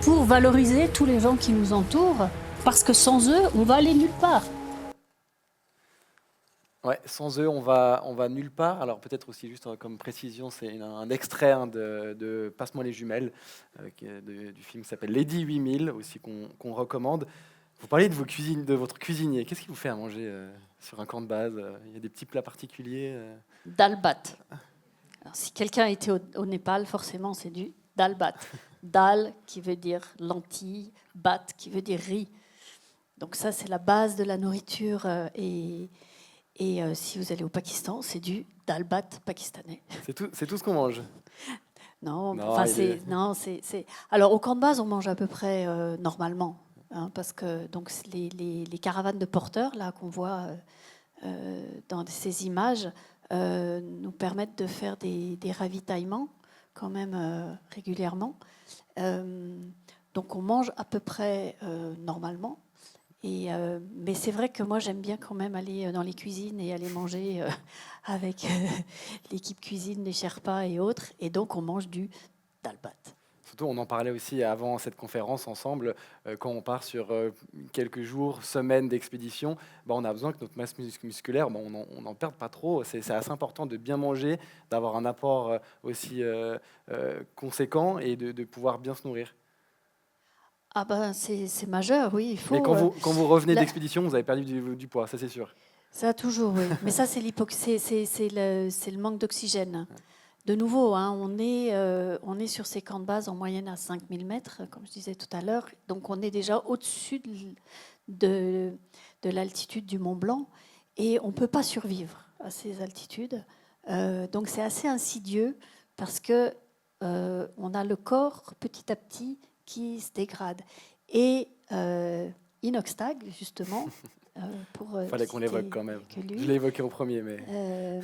pour valoriser tous les gens qui nous entourent. Parce que sans eux, on va aller nulle part.
Ouais, sans eux, on va nulle part. Alors peut-être aussi juste comme précision, c'est un extrait de Passe-moi les jumelles, du film qui s'appelle Lady 8000, aussi qu'on recommande. Vous parlez de votre cuisinier. Qu'est-ce qui vous fait à manger sur un camp de base? Il y a des petits plats particuliers
Dal bhat. Alors, si quelqu'un a été au Népal, forcément, c'est du dal bhat. Dal qui veut dire lentilles, bhat qui veut dire riz. Donc ça, c'est la base de la nourriture. Et si vous allez au Pakistan, c'est du dal bhat pakistanais.
C'est tout ce qu'on mange?
Non, c'est... Alors, au camp de base, on mange à peu près normalement. Parce que donc, les caravanes de porteurs là, qu'on voit dans ces images nous permettent de faire des ravitaillements quand même régulièrement. Donc on mange à peu près normalement. Mais c'est vrai que moi j'aime bien quand même aller dans les cuisines et aller manger avec l'équipe cuisine, les Sherpas et autres. Et donc on mange du dalbat.
Surtout, on en parlait aussi avant cette conférence ensemble, quand on part sur quelques jours, semaines d'expédition, on a besoin que notre masse musculaire, on n'en perde pas trop. C'est assez important de bien manger, d'avoir un apport aussi conséquent et de pouvoir bien se nourrir.
Ah ben c'est majeur, oui. Il faut,
mais quand vous revenez d'expédition, vous avez perdu du poids, ça c'est sûr.
Ça toujours, oui. Mais ça c'est le manque d'oxygène. De nouveau, hein, on est sur ces camps de base en moyenne à 5000 mètres, comme je disais tout à l'heure. Donc on est déjà au-dessus de l'altitude du Mont Blanc et on ne peut pas survivre à ces altitudes. Donc c'est assez insidieux parce que on a le corps petit à petit qui se dégrade. Et Inoxtag, justement, pour...
Fallait qu'on l'évoque quand même. Je l'ai évoqué au premier, mais...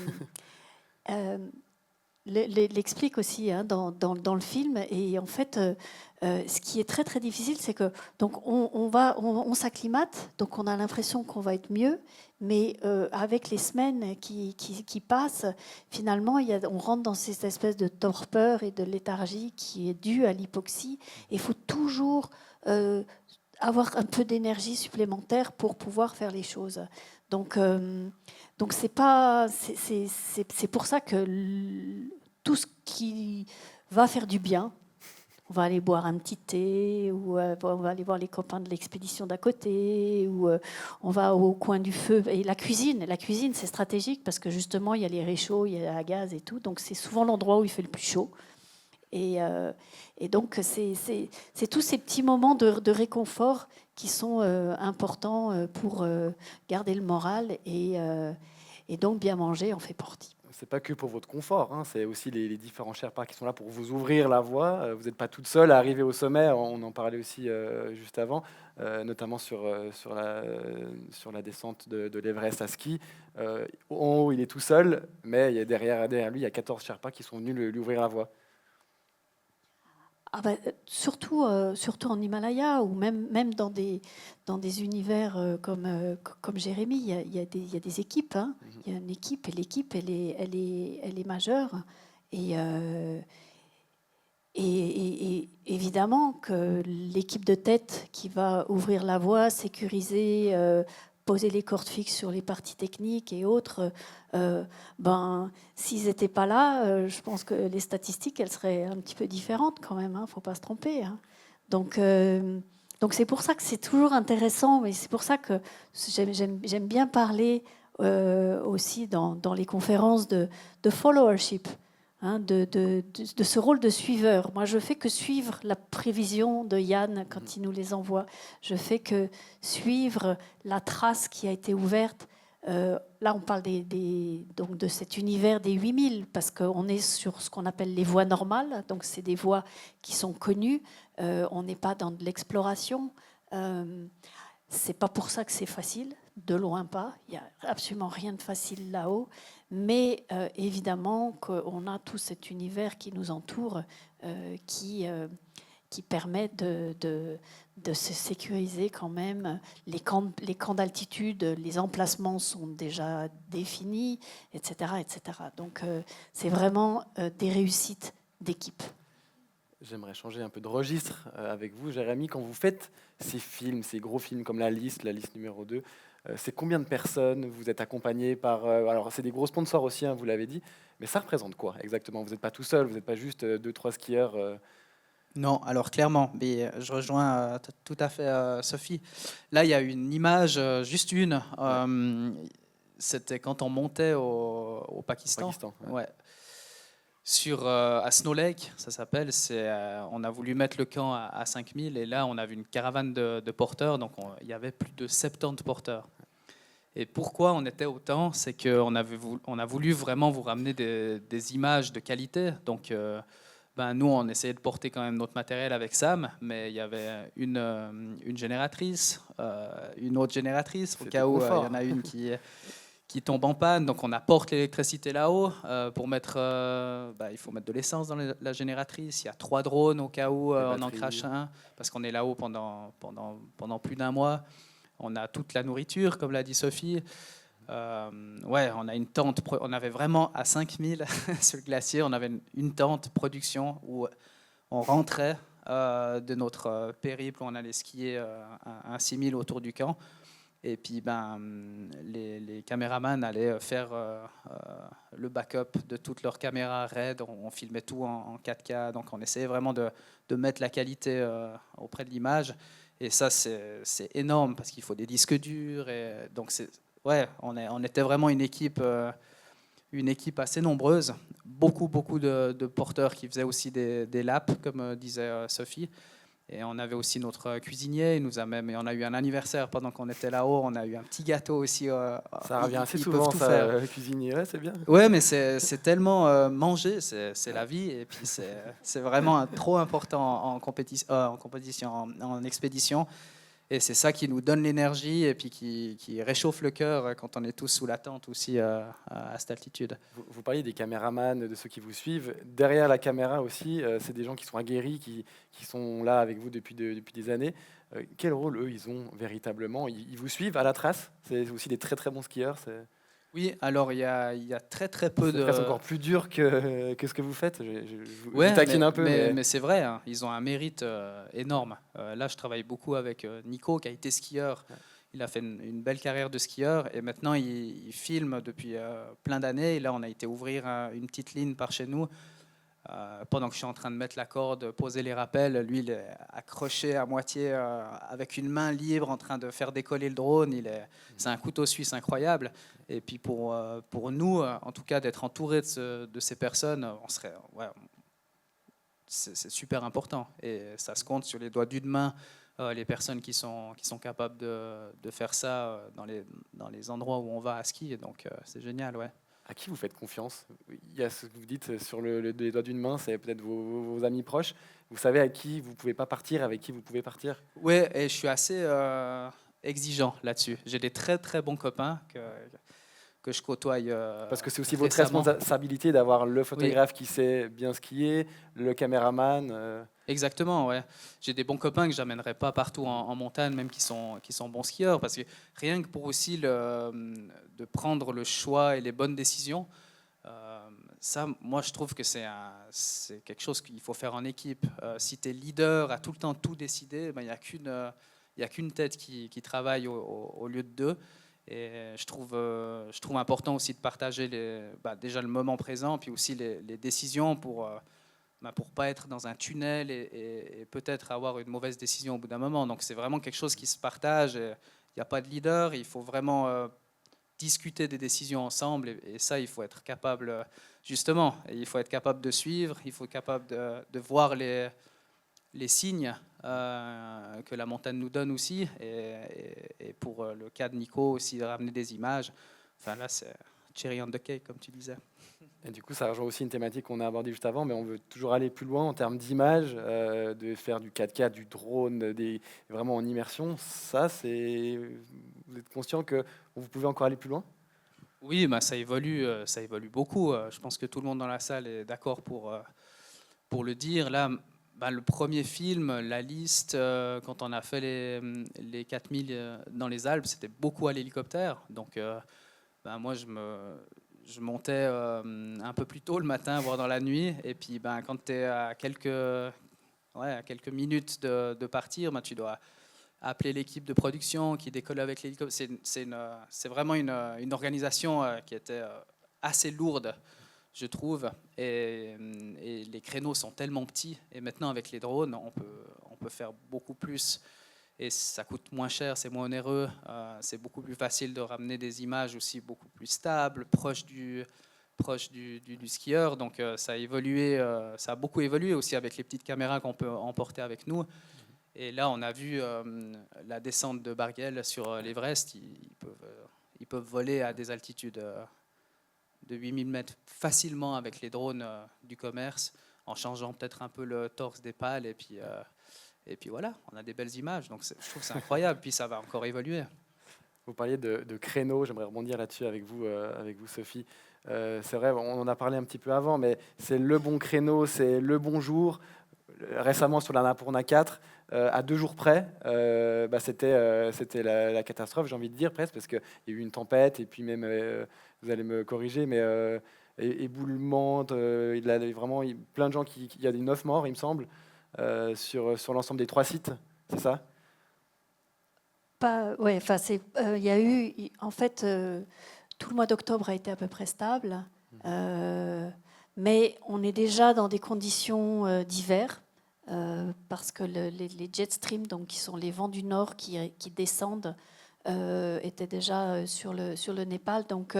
l'explique aussi hein, dans le film. Et en fait, ce qui est très très difficile, c'est que donc on s'acclimate, donc on a l'impression qu'on va être mieux, mais avec les semaines qui passent, finalement, on rentre dans cette espèce de torpeur et de léthargie qui est due à l'hypoxie. Il faut toujours avoir un peu d'énergie supplémentaire pour pouvoir faire les choses. Donc c'est pour ça que tout ce qui va faire du bien, on va aller boire un petit thé, ou on va aller voir les copains de l'expédition d'à côté, ou on va au coin du feu. Et la cuisine, c'est stratégique parce que justement, il y a les réchauds, il y a la gaz et tout. Donc c'est souvent l'endroit où il fait le plus chaud. Et donc c'est tous ces petits moments de réconfort qui sont importants pour garder le moral et donc bien manger en fait partie.
C'est pas que pour votre confort, hein, c'est aussi les différents Sherpas qui sont là pour vous ouvrir la voie. Vous n'êtes pas toute seule à arriver au sommet, on en parlait aussi juste avant, notamment sur la descente de l'Everest à ski. En haut, il est tout seul, mais il y a derrière lui, il y a 14 Sherpas qui sont venus lui ouvrir la voie.
Ah bah, surtout en Himalaya ou même dans des univers comme Jérémy, il y a des équipes. Hein. Il y a une équipe et l'équipe, elle est majeure. Et évidemment que l'équipe de tête qui va ouvrir la voie, sécuriser, poser les cordes fixes sur les parties techniques et autres, s'ils n'étaient pas là, je pense que les statistiques, elles seraient un petit peu différentes quand même, hein, faut pas se tromper. Hein. Donc c'est pour ça que c'est toujours intéressant, mais c'est pour ça que j'aime bien parler aussi dans les conférences de followership. Hein, de ce rôle de suiveur. Moi, je fais que suivre la prévision de Yann quand il nous les envoie. Je fais que suivre la trace qui a été ouverte. Là, on parle donc de cet univers des 8000, parce qu'on est sur ce qu'on appelle les voies normales. Donc, c'est des voies qui sont connues. On n'est pas dans de l'exploration. C'est pas pour ça que c'est facile, de loin pas. Il n'y a absolument rien de facile là-haut. Mais évidemment qu'on a tout cet univers qui nous entoure, qui permet de se sécuriser quand même. Les camps d'altitude, les emplacements sont déjà définis, etc. etc. Donc c'est vraiment des réussites d'équipe.
J'aimerais changer un peu de registre avec vous, Jérémy. Quand vous faites ces films, ces gros films comme La Liste numéro 2, c'est combien de personnes? Vous êtes accompagné par... alors, c'est des gros sponsors aussi, hein, vous l'avez dit. Mais ça représente quoi exactement? Vous n'êtes pas tout seul, vous n'êtes pas juste 2-3 skieurs
Non, alors clairement, mais je rejoins tout à fait Sophie. Là, il y a une image, juste une. C'était quand on montait au Pakistan. Ouais. À Snow Lake, ça s'appelle. On a voulu mettre le camp à 5000 et là, on a vu une caravane de porteurs. Donc, il y avait plus de 70 porteurs. Et pourquoi on était autant? C'est qu'on a voulu vraiment vous ramener des images de qualité. Donc, nous, on essayait de porter quand même notre matériel avec Sam, mais il y avait une génératrice, une autre génératrice, au cas où il y en a une qui qui tombe en panne, donc on apporte l'électricité là-haut. Pour mettre, il faut mettre de l'essence dans la génératrice. Il y a 3 drones au cas où on en crache un, parce qu'on est là-haut pendant plus d'un mois. On a toute la nourriture, comme l'a dit Sophie. On a une tente. On avait vraiment à 5000 sur le glacier, on avait une tente production où on rentrait de notre périple où on allait skier un 6000 autour du camp. Et puis, les caméramans allaient faire le backup de toutes leurs caméras RED. On filmait tout en 4K. Donc, on essayait vraiment de mettre la qualité auprès de l'image. Et ça, c'est énorme parce qu'il faut des disques durs. Et donc, on était vraiment une équipe assez nombreuse. Beaucoup de porteurs qui faisaient aussi des laps, comme disait Sophie. Et on avait aussi notre cuisinier, on a eu un anniversaire pendant qu'on était là-haut, on a eu un petit gâteau aussi.
Ça revient assez souvent, ça, cuisinier, ouais, c'est bien.
Ouais, mais c'est tellement manger, c'est la vie, et puis c'est vraiment trop important en compétition, en expédition. Et c'est ça qui nous donne l'énergie et puis qui réchauffe le cœur quand on est tous sous la tente aussi à cette altitude.
Vous parliez des caméramans, de ceux qui vous suivent. Derrière la caméra aussi, c'est des gens qui sont aguerris, qui sont là avec vous depuis des années. Quel rôle, eux, ils ont véritablement? Ils vous suivent à la trace? C'est aussi des très très bons skieurs.
Oui, alors il y a très peu de...
C'est encore plus dur que ce que vous faites. Je vous taquine un peu.
Mais c'est vrai, hein, ils ont un mérite énorme. Là, je travaille beaucoup avec Nico, qui a été skieur. Ouais. Il a fait une belle carrière de skieur et maintenant il filme depuis plein d'années. Et là, on a été ouvrir une petite ligne par chez nous. Pendant que je suis en train de mettre la corde, poser les rappels, lui, il est accroché à moitié avec une main libre en train de faire décoller le drone. C'est un couteau suisse incroyable. Et puis pour nous, en tout cas, d'être entouré de ces personnes, c'est super important. Et ça se compte sur les doigts d'une main, les personnes qui sont capables de faire ça dans les endroits où on va à ski. Donc c'est génial, ouais.
À qui vous faites confiance? Il y a ce que vous dites sur les doigts d'une main, c'est peut-être vos amis proches. Vous savez à qui vous ne pouvez pas partir, avec qui vous pouvez partir?
Oui, et je suis assez exigeant là-dessus. J'ai des très très bons copains que je côtoie.
Parce que c'est aussi votre responsabilité d'avoir le photographe qui sait bien skier, le caméraman.
Exactement, ouais. J'ai des bons copains que j'amènerai pas partout en montagne, même qui sont bons skieurs, parce que rien que pour aussi de prendre le choix et les bonnes décisions, ça, moi, je trouve que c'est quelque chose qu'il faut faire en équipe. Si tu es leader, à tout le temps tout décider, il n'y a qu'une tête qui travaille au lieu de deux. Et je trouve important aussi de partager déjà le moment présent, puis aussi les décisions pour pas être dans un tunnel et peut-être avoir une mauvaise décision au bout d'un moment. Donc c'est vraiment quelque chose qui se partage. Il n'y a pas de leader, il faut vraiment discuter des décisions ensemble. Et ça, il faut être capable, justement, il faut être capable de suivre, il faut être capable de voir les signes que la montagne nous donne aussi. Et pour le cas de Nico aussi, de ramener des images. Enfin là, c'est cherry on the cake, comme tu disais.
Et du coup, ça rejoint aussi une thématique qu'on a abordée juste avant, mais on veut toujours aller plus loin en termes d'images, de faire du 4K, du drone, vraiment en immersion. Ça, vous êtes conscient que vous pouvez encore aller plus loin?
Oui, ça évolue beaucoup. Je pense que tout le monde dans la salle est d'accord pour le dire. Là, le premier film, La Liste, quand on a fait les 4000 dans les Alpes, c'était beaucoup à l'hélicoptère. Donc, moi, je montais un peu plus tôt le matin, voire dans la nuit. Et puis, quand tu es à quelques minutes de partir, tu dois appeler l'équipe de production qui décolle avec l'hélicoptère. C'est vraiment une organisation qui était assez lourde, je trouve. Et les créneaux sont tellement petits. Et maintenant, avec les drones, on peut faire beaucoup plus. Et ça coûte moins cher, c'est moins onéreux. C'est beaucoup plus facile de ramener des images aussi beaucoup plus stables, proches du skieur. Donc ça a évolué, ça a beaucoup évolué aussi avec les petites caméras qu'on peut emporter avec nous. Et là, on a vu la descente de Barguel sur l'Everest. Ils peuvent voler à des altitudes de 8000 mètres facilement avec les drones du commerce, en changeant peut-être un peu le torse des pales. Et puis voilà, on a des belles images. Donc je trouve que c'est incroyable. Puis ça va encore évoluer.
Vous parliez de créneaux, j'aimerais rebondir là-dessus avec vous, Sophie. C'est vrai, on en a parlé un petit peu avant, mais c'est le bon créneau, c'est le bon jour. Récemment, sur l'Annapurna 4, à 2 jours près, c'était la catastrophe, j'ai envie de dire presque, parce qu'il y a eu une tempête, et puis même, vous allez me corriger, mais éboulement, il y a vraiment plein de gens, il y a des 9 morts, il me semble, sur l'ensemble des 3 sites, c'est ça?
Ouais, enfin, il y a eu, en fait, tout le mois d'octobre a été à peu près stable, mais on est déjà dans des conditions d'hiver, parce que les jet streams, donc qui sont les vents du nord qui descendent, étaient déjà sur le Népal. Donc,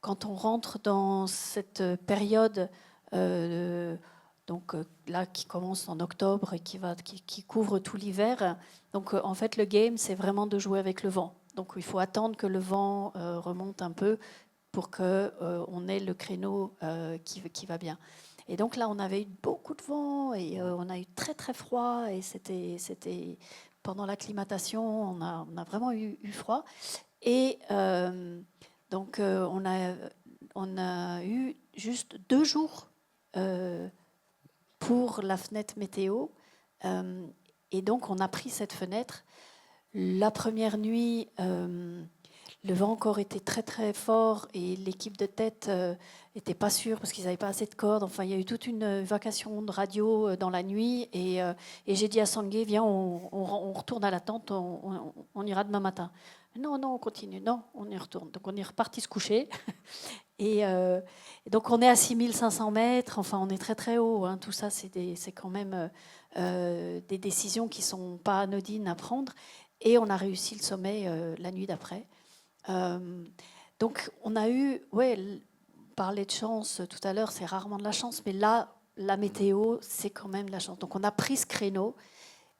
quand on rentre dans cette période, donc là qui commence en octobre et qui couvre tout l'hiver. Donc en fait le game c'est vraiment de jouer avec le vent. Donc il faut attendre que le vent remonte un peu pour que on ait le créneau qui va bien. Et donc là on avait eu beaucoup de vent et on a eu très très froid et c'était pendant l'acclimatation on a vraiment eu froid et donc on a eu juste 2 jours pour la fenêtre météo. Et donc, on a pris cette fenêtre. La première nuit, le vent encore était très, très fort et l'équipe de tête n'était pas sûre parce qu'ils n'avaient pas assez de cordes. Enfin, il y a eu toute une vacation de radio dans la nuit. Et j'ai dit à Sangué, viens, on retourne à la tente, on ira demain matin. Non, on continue. Non, on y retourne. Donc, on est reparti se coucher. Et donc, on est à 6500 mètres. Enfin, on est très, très haut. Hein. Tout ça, c'est quand même des décisions qui ne sont pas anodines à prendre. Et on a réussi le sommet la nuit d'après. Donc, on a eu... parler de chance tout à l'heure, c'est rarement de la chance. Mais là, la météo, c'est quand même de la chance. Donc, on a pris ce créneau.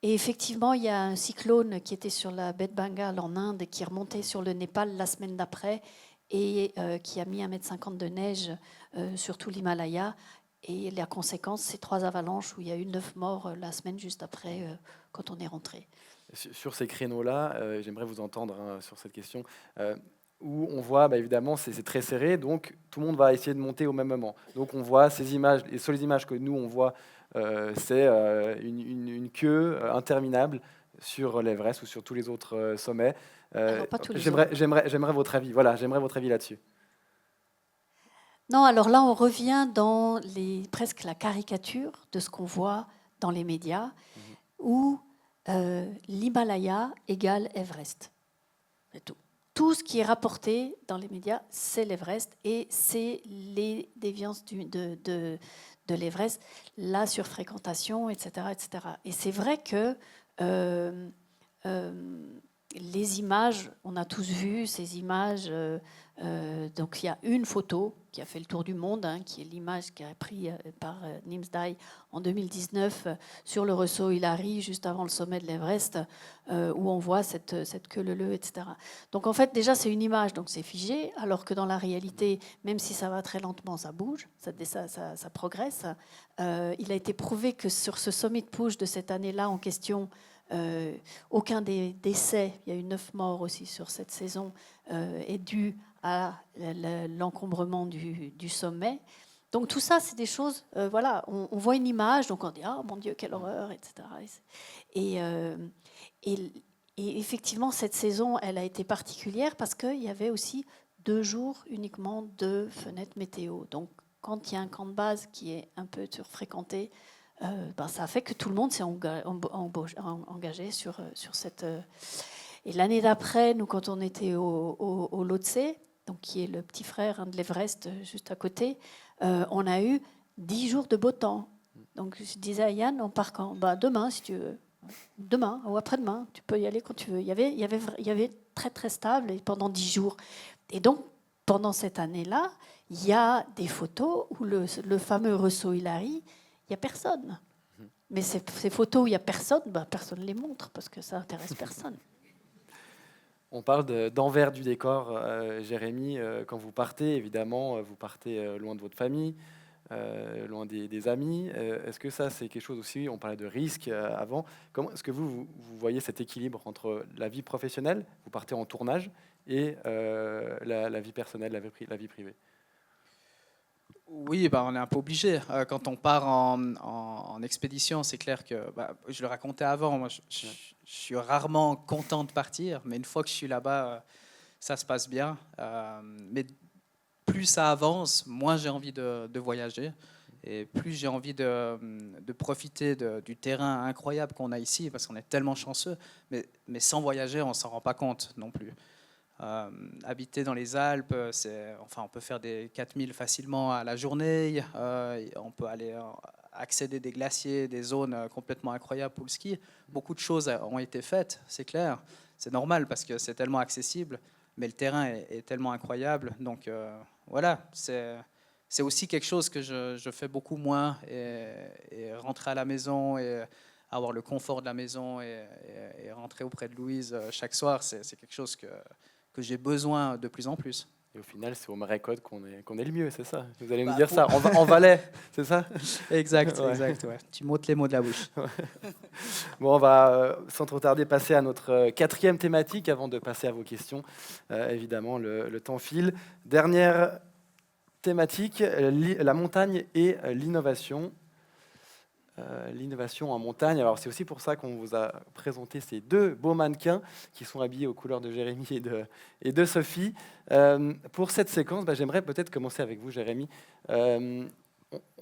Et effectivement, il y a un cyclone qui était sur la baie de Bengale en Inde et qui est remonté sur le Népal la semaine d'après et qui a mis 1,50 m de neige sur tout l'Himalaya. Et la conséquence, c'est 3 avalanches où il y a eu 9 morts la semaine juste après quand on est rentré.
Sur ces créneaux-là, j'aimerais vous entendre sur cette question, où on voit, évidemment, c'est très serré, donc tout le monde va essayer de monter au même moment. Donc on voit ces images, et sur les images que nous, on voit, c'est une queue interminable sur l'Everest ou sur tous les autres sommets. J'aimerais votre avis. Voilà, j'aimerais votre avis là-dessus.
Non, alors là, on revient dans presque la caricature de ce qu'on voit dans les médias, où l'Himalaya égale Everest. C'est tout. Tout ce qui est rapporté dans les médias, c'est l'Everest et c'est les déviances de l'Everest, la surfréquentation, etc., etc. Et c'est vrai que les images, on a tous vu ces images. Donc il y a une photo qui a fait le tour du monde, qui est l'image qui a pris par Nimsdai en 2019 sur le Ressaut Hillary, juste avant le sommet de l'Everest, où on voit cette queue leu-leu, etc. Donc en fait, déjà, c'est une image, donc c'est figé, alors que dans la réalité, même si ça va très lentement, ça bouge, ça progresse. Il a été prouvé que sur ce Summit Push de cette année-là en question, aucun des décès, il y a eu 9 morts aussi sur cette saison, est dû à l'encombrement du sommet. Donc tout ça, c'est des choses, voilà, on voit une image, donc on dit « Ah, mon Dieu, quelle horreur », etc. Et effectivement, cette saison, elle a été particulière parce qu'il y avait aussi 2 jours uniquement de fenêtres météo. Donc quand il y a un camp de base qui est un peu surfréquenté, ça a fait que tout le monde s'est engagé sur cette... Et l'année d'après, nous, quand on était au Lhotse, donc qui est le petit frère de l'Everest juste à côté, on a eu 10 jours de beau temps. Donc je disais à Yann, on part quand ? Demain, si tu veux. Demain ou après-demain, tu peux y aller quand tu veux. Il y avait très très stable et pendant 10 jours. Et donc, pendant cette année-là, il y a des photos où le fameux Ressaut Hillary, il n'y a personne. Mais ces photos où il n'y a personne, personne ne les montre parce que ça n'intéresse personne.
On parle d'envers du décor, Jérémy. Quand vous partez, évidemment, vous partez loin de votre famille. loin des amis. Est-ce que ça, c'est quelque chose aussi, on parlait de risque avant, comment est-ce que vous voyez cet équilibre entre la vie professionnelle, vous partez en tournage, et la vie personnelle, la vie privée?
Oui, on est un peu obligé. Quand on part en expédition, c'est clair que, je le racontais avant, moi, je suis rarement content de partir, mais une fois que je suis là-bas, ça se passe bien. Mais plus ça avance, moins j'ai envie de voyager, et plus j'ai envie de profiter du terrain incroyable qu'on a ici, parce qu'on est tellement chanceux, mais sans voyager, on ne s'en rend pas compte non plus. Habiter dans les Alpes, on peut faire des 4000 facilement à la journée, on peut aller accéder des glaciers, des zones complètement incroyables pour le ski. Beaucoup de choses ont été faites, c'est clair, c'est normal parce que c'est tellement accessible, mais le terrain est tellement incroyable, donc voilà, c'est aussi quelque chose que je fais beaucoup moins, et rentrer à la maison et avoir le confort de la maison et rentrer auprès de Louise chaque soir, c'est quelque chose que j'ai besoin de plus en plus.
Et au final, c'est au Marais-Côte qu'on est le mieux, c'est ça? Vous allez me dire ça, en Valais, c'est ça?
Exact,
Ouais.
exact. Ouais. Tu m'ôtes les mots de la bouche.
Bon, on va sans trop tarder passer à notre 4e thématique avant de passer à vos questions. Évidemment, le temps file. Dernière thématique, la montagne et l'innovation. L'innovation en montagne. Alors c'est aussi pour ça qu'on vous a présenté ces 2 beaux mannequins qui sont habillés aux couleurs de Jérémy et de Sophie. Pour cette séquence, j'aimerais peut-être commencer avec vous, Jérémy. On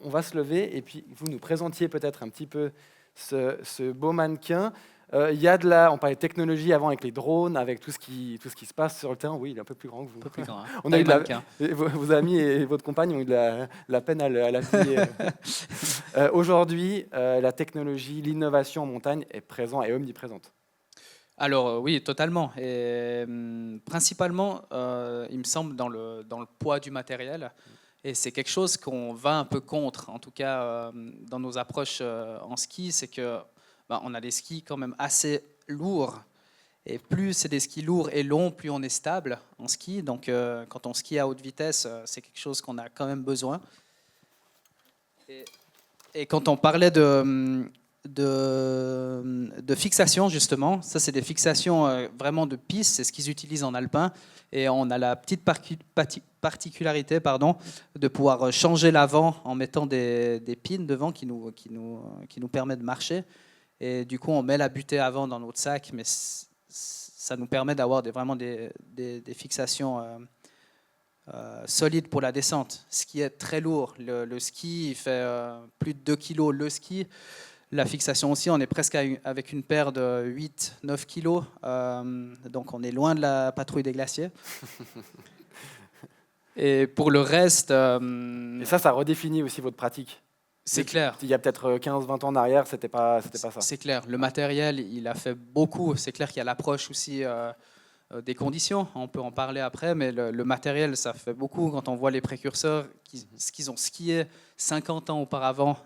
va se lever et puis vous nous présentiez peut-être un petit peu ce beau mannequin. Il y a on parlait de technologie avant avec les drones, avec tout ce qui se passe sur le terrain. Oui, il est un peu plus grand que vous.
Un peu plus grand. Hein.
On a eu vos amis et votre compagne ont eu de la peine à l'appuyer. Aujourd'hui, la technologie, l'innovation en montagne est présente et omniprésente.
Alors oui, totalement. Et principalement, il me semble, dans le poids du matériel. Et c'est quelque chose qu'on va un peu contre, en tout cas dans nos approches en ski, c'est que on a des skis quand même assez lourds. Et plus c'est des skis lourds et longs, plus on est stable en ski. Donc quand on skie à haute vitesse, c'est quelque chose qu'on a quand même besoin. Et quand on parlait de fixation, justement, ça c'est des fixations vraiment de piste, c'est ce qu'ils utilisent en alpin. Et on a la petite particularité de pouvoir changer l'avant en mettant des pins devant qui nous permettent de marcher. Et du coup, on met la butée avant dans notre sac, mais ça nous permet d'avoir vraiment des fixations solides pour la descente. Ce qui est très lourd. Le ski, il fait plus de 2 kilos le ski. La fixation aussi, on est presque avec une paire de 8-9 kilos. Donc, on est loin de la patrouille des glaciers. Et pour le reste...
Et ça redéfinit aussi votre pratique.
C'est clair.
Il y a peut-être 15-20 ans en arrière, c'était pas ça.
C'est clair. Le matériel, il a fait beaucoup. C'est clair qu'il y a l'approche aussi des conditions. On peut en parler après, mais le matériel, ça fait beaucoup. Quand on voit les précurseurs, ce qu'ils ont skié 50 ans auparavant,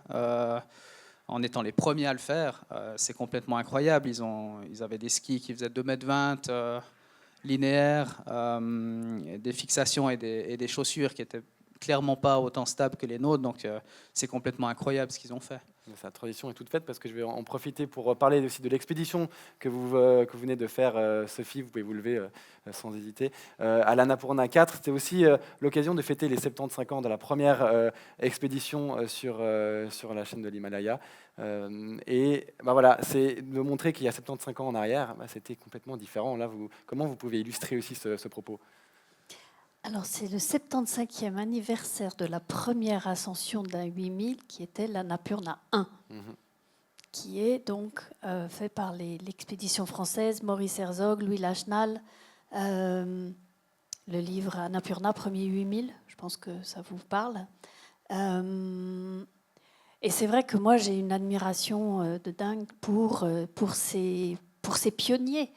en étant les premiers à le faire, c'est complètement incroyable. Ils avaient des skis qui faisaient 2,20 m linéaires, des fixations et des chaussures qui étaient clairement pas autant stable que les nôtres, donc c'est complètement incroyable ce qu'ils ont fait.
La tradition est toute faite parce que je vais en profiter pour parler aussi de l'expédition que vous venez de faire, Sophie, vous pouvez vous lever sans hésiter. À l'Annapurna 4, c'était aussi l'occasion de fêter les 75 ans de la première expédition sur la chaîne de l'Himalaya. Et voilà, c'est de montrer qu'il y a 75 ans en arrière, c'était complètement différent. Là, comment vous pouvez illustrer aussi ce propos ?
Alors, c'est le 75e anniversaire de la première ascension d'un 8000 qui était l'Annapurna 1, qui est donc fait par l'expédition française, Maurice Herzog, Louis Lachenal, le livre Annapurna, premier 8000, je pense que ça vous parle. Et c'est vrai que moi, j'ai une admiration de dingue pour ces pionniers.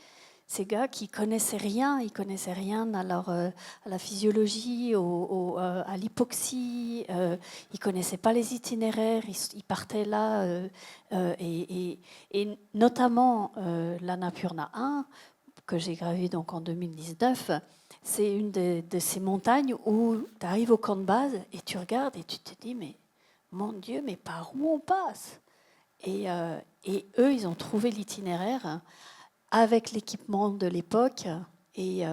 Ces gars qui connaissaient rien, ils connaissaient rien à la physiologie, à l'hypoxie, ils connaissaient pas les itinéraires, ils partaient là, et notamment l'Annapurna 1 que j'ai gravé donc en 2019. C'est une de ces montagnes où tu arrives au camp de base et tu regardes et tu te dis mais mon Dieu, mais par où on passe ? Et eux, ils ont trouvé l'itinéraire avec l'équipement de l'époque. Et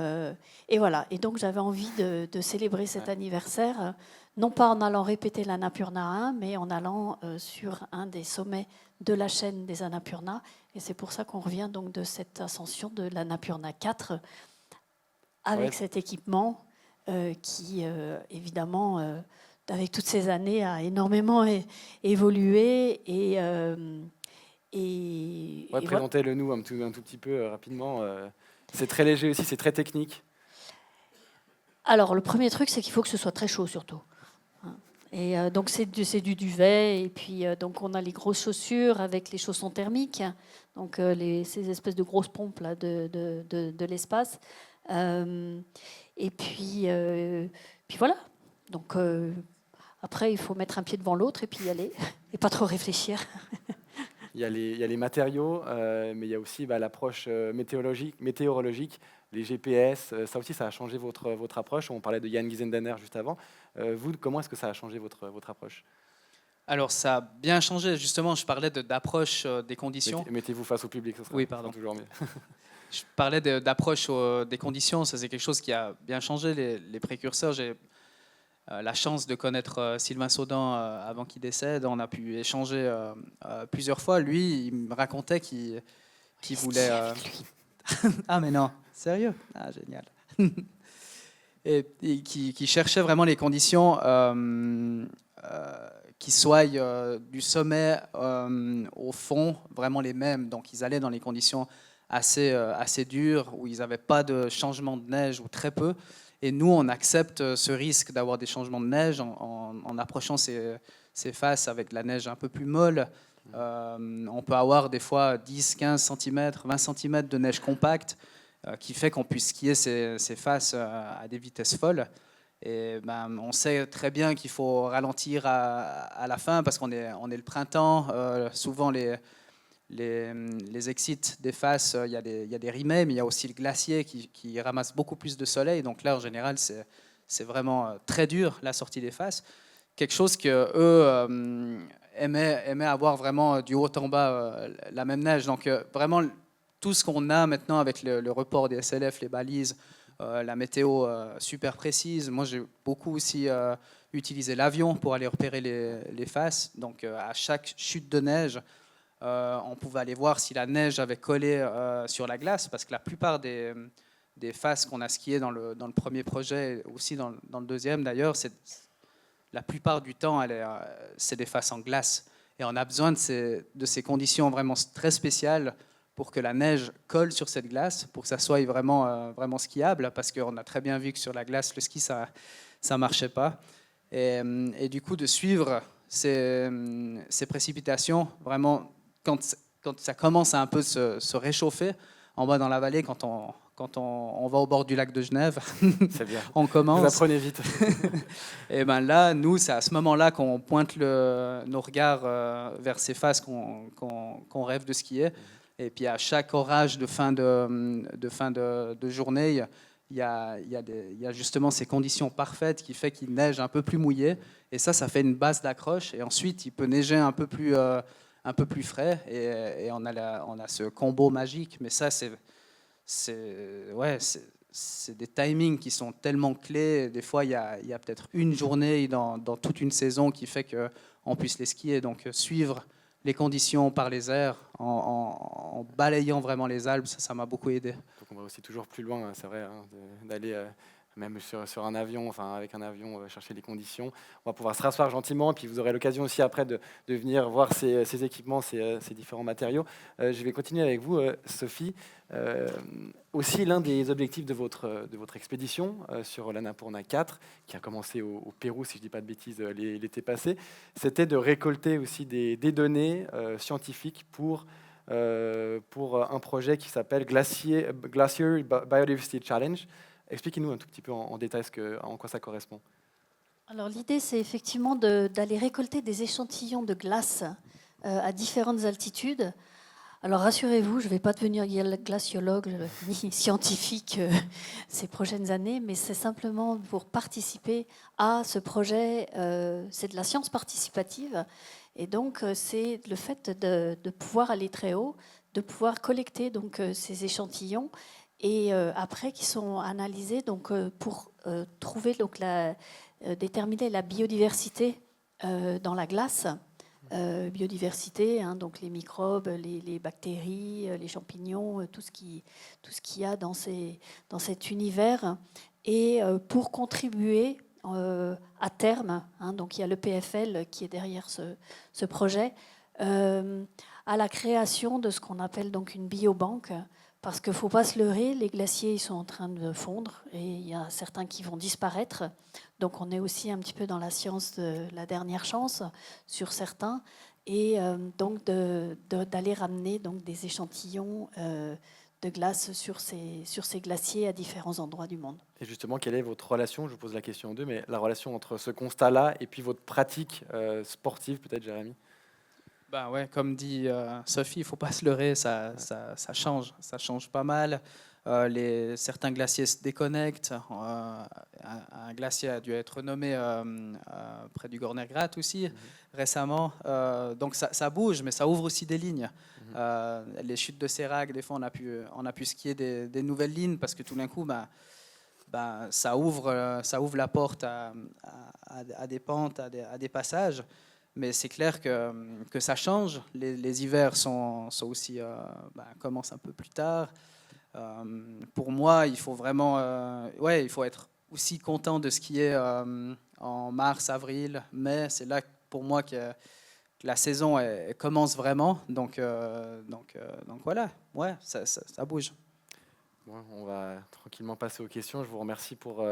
voilà. Et donc, j'avais envie de célébrer cet anniversaire, non pas en allant répéter l'Annapurna 1, mais en allant sur un des sommets de la chaîne des Annapurna. Et c'est pour ça qu'on revient donc de cette ascension de l'Annapurna 4 avec cet équipement qui, évidemment, avec toutes ces années, a énormément évolué.
Présentez-le-nous un tout petit peu rapidement. C'est très léger aussi, c'est très technique.
Alors, le premier truc, c'est qu'il faut que ce soit très chaud, surtout. Et donc, c'est du duvet. Et puis, donc, on a les grosses chaussures avec les chaussons thermiques. Donc, ces espèces de grosses pompes là, de l'espace. Et puis voilà. Donc, après, il faut mettre un pied devant l'autre et puis y aller. Et pas trop réfléchir.
Il y a les matériaux, mais il y a aussi l'approche météorologique, les GPS. Ça aussi, ça a changé votre approche. On parlait de Jan Gizendaner juste avant. Vous, comment est-ce que ça a changé votre approche ?
Alors, ça a bien changé. Justement, je parlais d'approche des conditions.
Mettez-vous face au public, ça sera,
oui, pardon.
Toujours mieux.
Je parlais d'approche des conditions. Ça, c'est quelque chose qui a bien changé. Les précurseurs, j'ai la chance de connaître Sylvain Saudan avant qu'il décède. On a pu échanger plusieurs fois. Lui, il me racontait qu'il voulait... Ah mais non, sérieux ? Ah, génial. et qui cherchait vraiment les conditions qui soient du sommet au fond vraiment les mêmes. Donc ils allaient dans les conditions assez dures, où ils n'avaient pas de changement de neige ou très peu. Et nous, on accepte ce risque d'avoir des changements de neige en approchant ces faces avec de la neige un peu plus molle. On peut avoir des fois 10, 15 cm, 20 cm de neige compacte qui fait qu'on puisse skier ces faces à des vitesses folles. Et on sait très bien qu'il faut ralentir à la fin parce qu'on est le printemps. Souvent, les exits des faces, il y a des rimets, mais il y a aussi le glacier qui ramasse beaucoup plus de soleil. Donc là, en général, c'est vraiment très dur, la sortie des faces. Quelque chose qu'eux aimaient avoir vraiment du haut en bas la même neige. Donc vraiment, tout ce qu'on a maintenant avec le report des SLF, les balises, la météo super précise. Moi, j'ai beaucoup aussi utilisé l'avion pour aller repérer les faces. Donc à chaque chute de neige, on pouvait aller voir si la neige avait collé sur la glace, parce que la plupart des faces qu'on a skiées dans le premier projet, aussi dans le deuxième d'ailleurs, la plupart du temps, c'est des faces en glace. Et on a besoin de ces conditions vraiment très spéciales pour que la neige colle sur cette glace, pour que ça soit vraiment skiable, parce qu'on a très bien vu que sur la glace, le ski, ça ne marchait pas. Et du coup, de suivre ces précipitations, vraiment, quand ça commence à un peu se réchauffer, en bas dans la vallée, quand on va au bord du lac de Genève,
c'est bien.
On commence.
Vous apprenez vite.
Et là, nous, c'est à ce moment-là qu'on pointe nos regards vers ces faces qu'on rêve de skier. Et puis à chaque orage de fin de journée, il y a justement ces conditions parfaites qui fait qu'il neige un peu plus mouillé. Et ça fait une base d'accroche. Et ensuite, il peut neiger un peu plus frais. Et on a ce combo magique. Mais ça, c'est des timings qui sont tellement clés. Des fois, il y a peut-être une journée dans toute une saison qui fait qu'on puisse les skier. Donc, suivre les conditions par les airs, en balayant vraiment les Alpes, ça m'a beaucoup aidé.
Donc on va aussi toujours plus loin, c'est vrai, d'aller même sur un avion, enfin avec un avion, chercher les conditions. On va pouvoir se rasseoir gentiment, et puis vous aurez l'occasion aussi après de venir voir ces équipements, ces différents matériaux. Je vais continuer avec vous, Sophie. Aussi, l'un des objectifs de votre expédition sur l'Annapurna 4, qui a commencé au Pérou, si je ne dis pas de bêtises, l'été passé, c'était de récolter aussi des données scientifiques pour un projet qui s'appelle Glacier Biodiversity Challenge. Expliquez-nous un tout petit peu en détail en quoi ça correspond.
Alors l'idée, c'est effectivement d'aller récolter des échantillons de glace à différentes altitudes. Alors rassurez-vous, je ne vais pas devenir glaciologue ni scientifique ces prochaines années, mais c'est simplement pour participer à ce projet. C'est de la science participative, et donc c'est le fait de pouvoir aller très haut, de pouvoir collecter donc ces échantillons et après qui sont analysés donc pour trouver donc déterminer la biodiversité dans la glace. Biodiversité, hein, donc les microbes, les bactéries, les champignons, tout ce qu'il y a dans cet univers. Et pour contribuer à terme, hein, donc il y a le PFL qui est derrière ce projet, à la création de ce qu'on appelle donc une biobanque. Parce qu'il ne faut pas se leurrer, les glaciers ils sont en train de fondre et il y a certains qui vont disparaître. Donc on est aussi un petit peu dans la science de la dernière chance sur certains. Et donc d'aller ramener donc, des échantillons de glace sur ces glaciers à différents endroits du monde.
Et justement, quelle est votre relation, je vous pose la question en deux, mais la relation entre ce constat-là et puis votre pratique sportive, peut-être, Jérémy?
Ben ouais, comme dit Sophie, il ne faut pas se leurrer, ça change pas mal. Certains glaciers se déconnectent. Un glacier a dû être nommé près du Gornergrat aussi récemment. Donc ça bouge, mais ça ouvre aussi des lignes. Les chutes de Sérac, des fois on a pu skier des nouvelles lignes parce que tout d'un coup, ça ouvre la porte à des pentes, à des passages. Mais c'est clair que ça change. Les hivers sont aussi, commencent un peu plus tard. Pour moi, il faut vraiment, il faut être aussi content de skier en mars, avril, mai. C'est là pour moi que la saison elle commence vraiment. Donc voilà, ouais, ça bouge.
Bon, on va tranquillement passer aux questions. Je vous remercie pour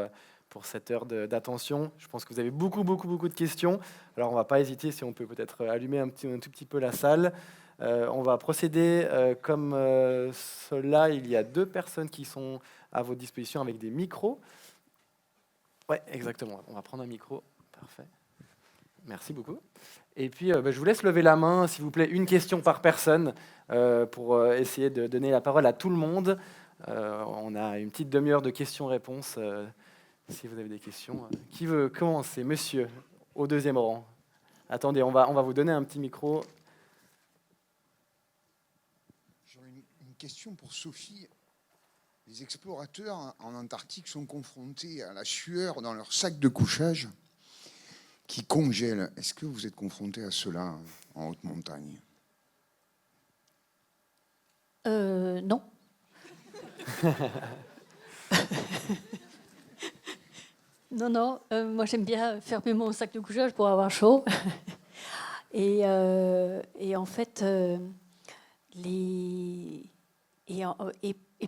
cette heure d'attention. Je pense que vous avez beaucoup de questions. Alors, on ne va pas hésiter, si on peut peut-être allumer un tout petit peu la salle. On va procéder comme cela. Il y a 2 personnes qui sont à votre disposition avec des micros. Oui, exactement. On va prendre un micro. Parfait. Merci beaucoup. Et puis, je vous laisse lever la main, s'il vous plaît, une question par personne pour essayer de donner la parole à tout le monde. On a une petite demi-heure de questions-réponses. Si vous avez des questions, qui veut commencer? Monsieur, au 2e rang. Attendez, on va vous donner un petit micro.
J'aurais une question pour Sophie. Les explorateurs en Antarctique sont confrontés à la sueur dans leur sac de couchage qui congèle. Est-ce que vous êtes confronté à cela en haute montagne?
Non. Non, moi j'aime bien fermer mon sac de couchage pour avoir chaud. et en fait,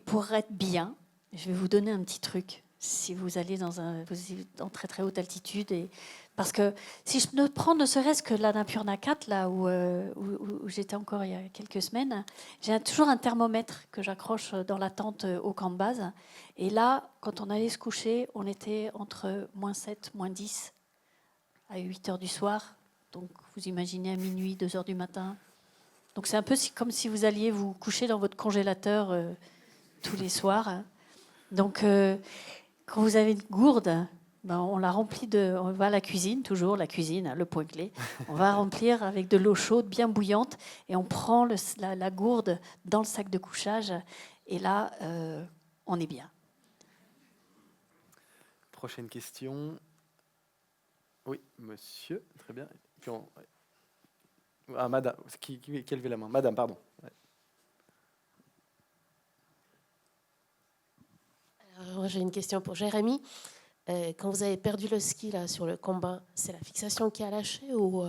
pour être bien, je vais vous donner un petit truc. Si vous allez en très très haute altitude, parce que si je ne prends ne serait-ce que l'Annapurna 4, là où j'étais encore il y a quelques semaines, j'ai toujours un thermomètre que j'accroche dans la tente au camp de base. Et là, quand on allait se coucher, on était entre -7, -10 à 8 heures du soir. Donc vous imaginez à minuit, 2 heures du matin. Donc c'est un peu comme si vous alliez vous coucher dans votre congélateur tous les soirs. Donc quand vous avez une gourde, on la remplit on va à la cuisine, toujours la cuisine, le point clé. On va remplir avec de l'eau chaude bien bouillante et on prend la gourde dans le sac de couchage et là, on est bien.
Prochaine question. Oui, monsieur, très bien. Puis madame, qui a levé la main? Madame, pardon. Ouais.
Alors, j'ai une question pour Jérémy. Quand vous avez perdu le ski là, sur le combat, c'est la fixation qui a lâché ou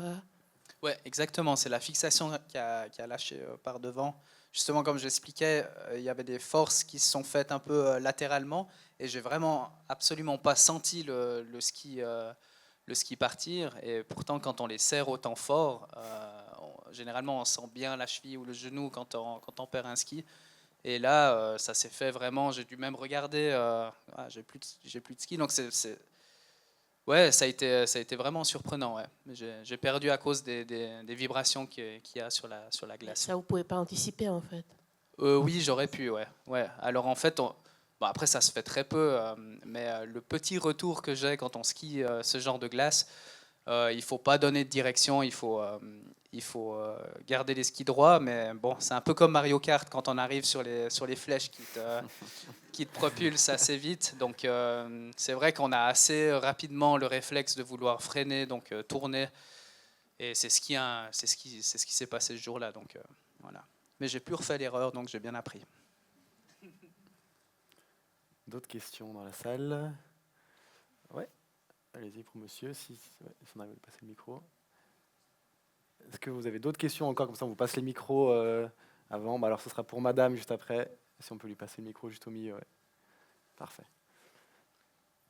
Oui, exactement. C'est la fixation qui a lâché par devant. Justement, comme j'expliquais, il y avait des forces qui se sont faites un peu latéralement et j'ai vraiment absolument pas senti le ski partir. Et pourtant, quand on les serre autant fort, généralement, on sent bien la cheville ou le genou quand on perd un ski. Et là, ça s'est fait vraiment. J'ai dû même regarder. J'ai plus de ski, donc Ouais, ça a été vraiment surprenant. Ouais. J'ai perdu à cause des vibrations qu'il y a sur la glace.
Ça, vous ne pouvez pas anticiper, en fait.
Oui, j'aurais pu, ouais. Alors en fait, bon, après ça se fait très peu, mais le petit retour que j'ai quand on skie ce genre de glace, il faut pas donner de direction, il faut garder les skis droits, mais bon, c'est un peu comme Mario Kart quand on arrive sur les flèches qui te propulsent assez vite. Donc c'est vrai qu'on a assez rapidement le réflexe de vouloir freiner, donc tourner, et c'est ce qui s'est passé ce jour-là. Donc voilà. Mais j'ai plus refait l'erreur, donc j'ai bien appris.
D'autres questions dans la salle? Ouais, allez-y pour monsieur, si on arrive à passer le micro. Est-ce que vous avez d'autres questions encore? Comme ça, on vous passe les micros avant. Alors, ce sera pour madame juste après. Si on peut lui passer le micro juste au milieu. Ouais. Parfait.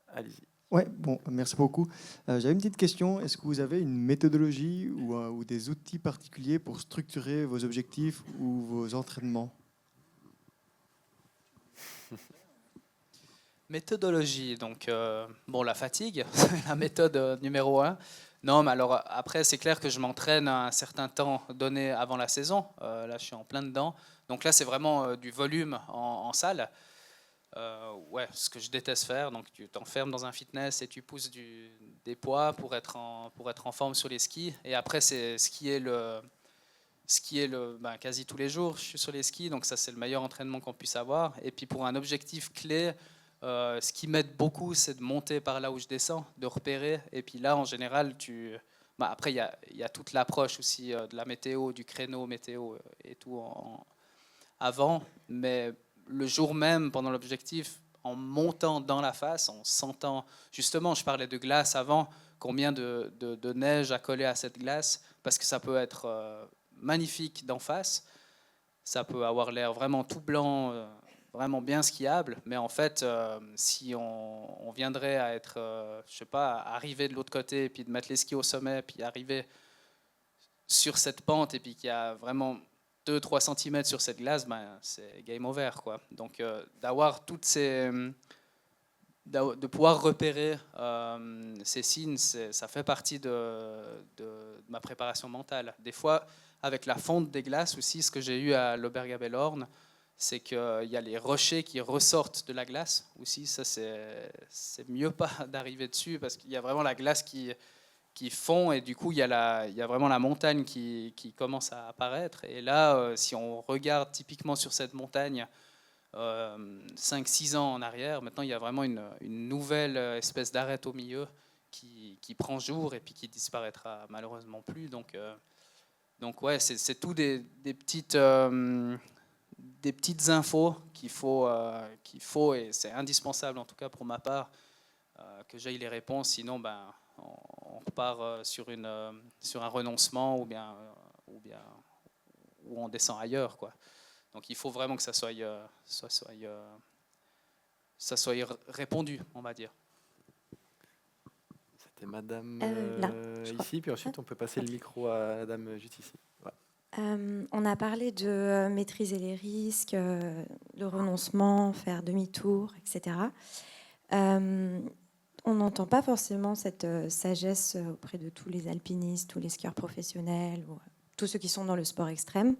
Allez-y.
Ouais, bon, merci beaucoup. J'avais une petite question. Est-ce que vous avez une méthodologie ou des outils particuliers pour structurer vos objectifs ou vos entraînements?
Méthodologie, donc bon, la fatigue, c'est la méthode numéro 1. Non, mais alors après, c'est clair que je m'entraîne à un certain temps donné avant la saison. Là, je suis en plein dedans. Donc là, c'est vraiment du volume en salle. Ouais, ce que je déteste faire. Donc tu t'enfermes dans un fitness et tu pousses des poids pour être en forme sur les skis. Et après, c'est ce qui est quasi tous les jours, je suis sur les skis. Donc ça, c'est le meilleur entraînement qu'on puisse avoir. Et puis pour un objectif clé, ce qui m'aide beaucoup, c'est de monter par là où je descends, de repérer. Et puis là, en général, après, il y a toute l'approche aussi de la météo, du créneau météo et tout avant. Mais le jour même, pendant l'objectif, en montant dans la face, en sentant, justement, je parlais de glace avant, combien de neige a collé à cette glace, parce que ça peut être magnifique d'en face, ça peut avoir l'air vraiment tout blanc, vraiment bien skiable, mais en fait, si on viendrait à être, je sais pas, arriver de l'autre côté, et puis de mettre les skis au sommet, puis arriver sur cette pente, et puis qu'il y a vraiment 2-3 cm sur cette glace, c'est game over, quoi. Donc d'avoir toutes de pouvoir repérer ces signes, ça fait partie de ma préparation mentale. Des fois, avec la fonte des glaces aussi, ce que j'ai eu à l'Obergabellhorn, c'est qu'il y a les rochers qui ressortent de la glace aussi. Ça, c'est mieux pas d'arriver dessus, parce qu'il y a vraiment la glace qui fond, et du coup il y a vraiment la montagne qui commence à apparaître. Et là, si on regarde typiquement sur cette montagne 5-6 ans en arrière, maintenant il y a vraiment une nouvelle espèce d'arête au milieu qui prend jour et puis qui disparaîtra malheureusement plus. Donc ouais, c'est tout des petites infos qu'il faut, et c'est indispensable en tout cas pour ma part, que j'aille les réponses, sinon on repart sur un renoncement ou on descend ailleurs, quoi. Donc il faut vraiment que ça soit répondu, on va dire.
C'était madame
là,
ici, puis ensuite on peut passer le micro à la dame juste ici. Ouais.
On a parlé de maîtriser les risques, le renoncement, faire demi-tour, etc. On n'entend pas forcément cette sagesse auprès de tous les alpinistes, tous les skieurs professionnels, ou tous ceux qui sont dans le sport extrême.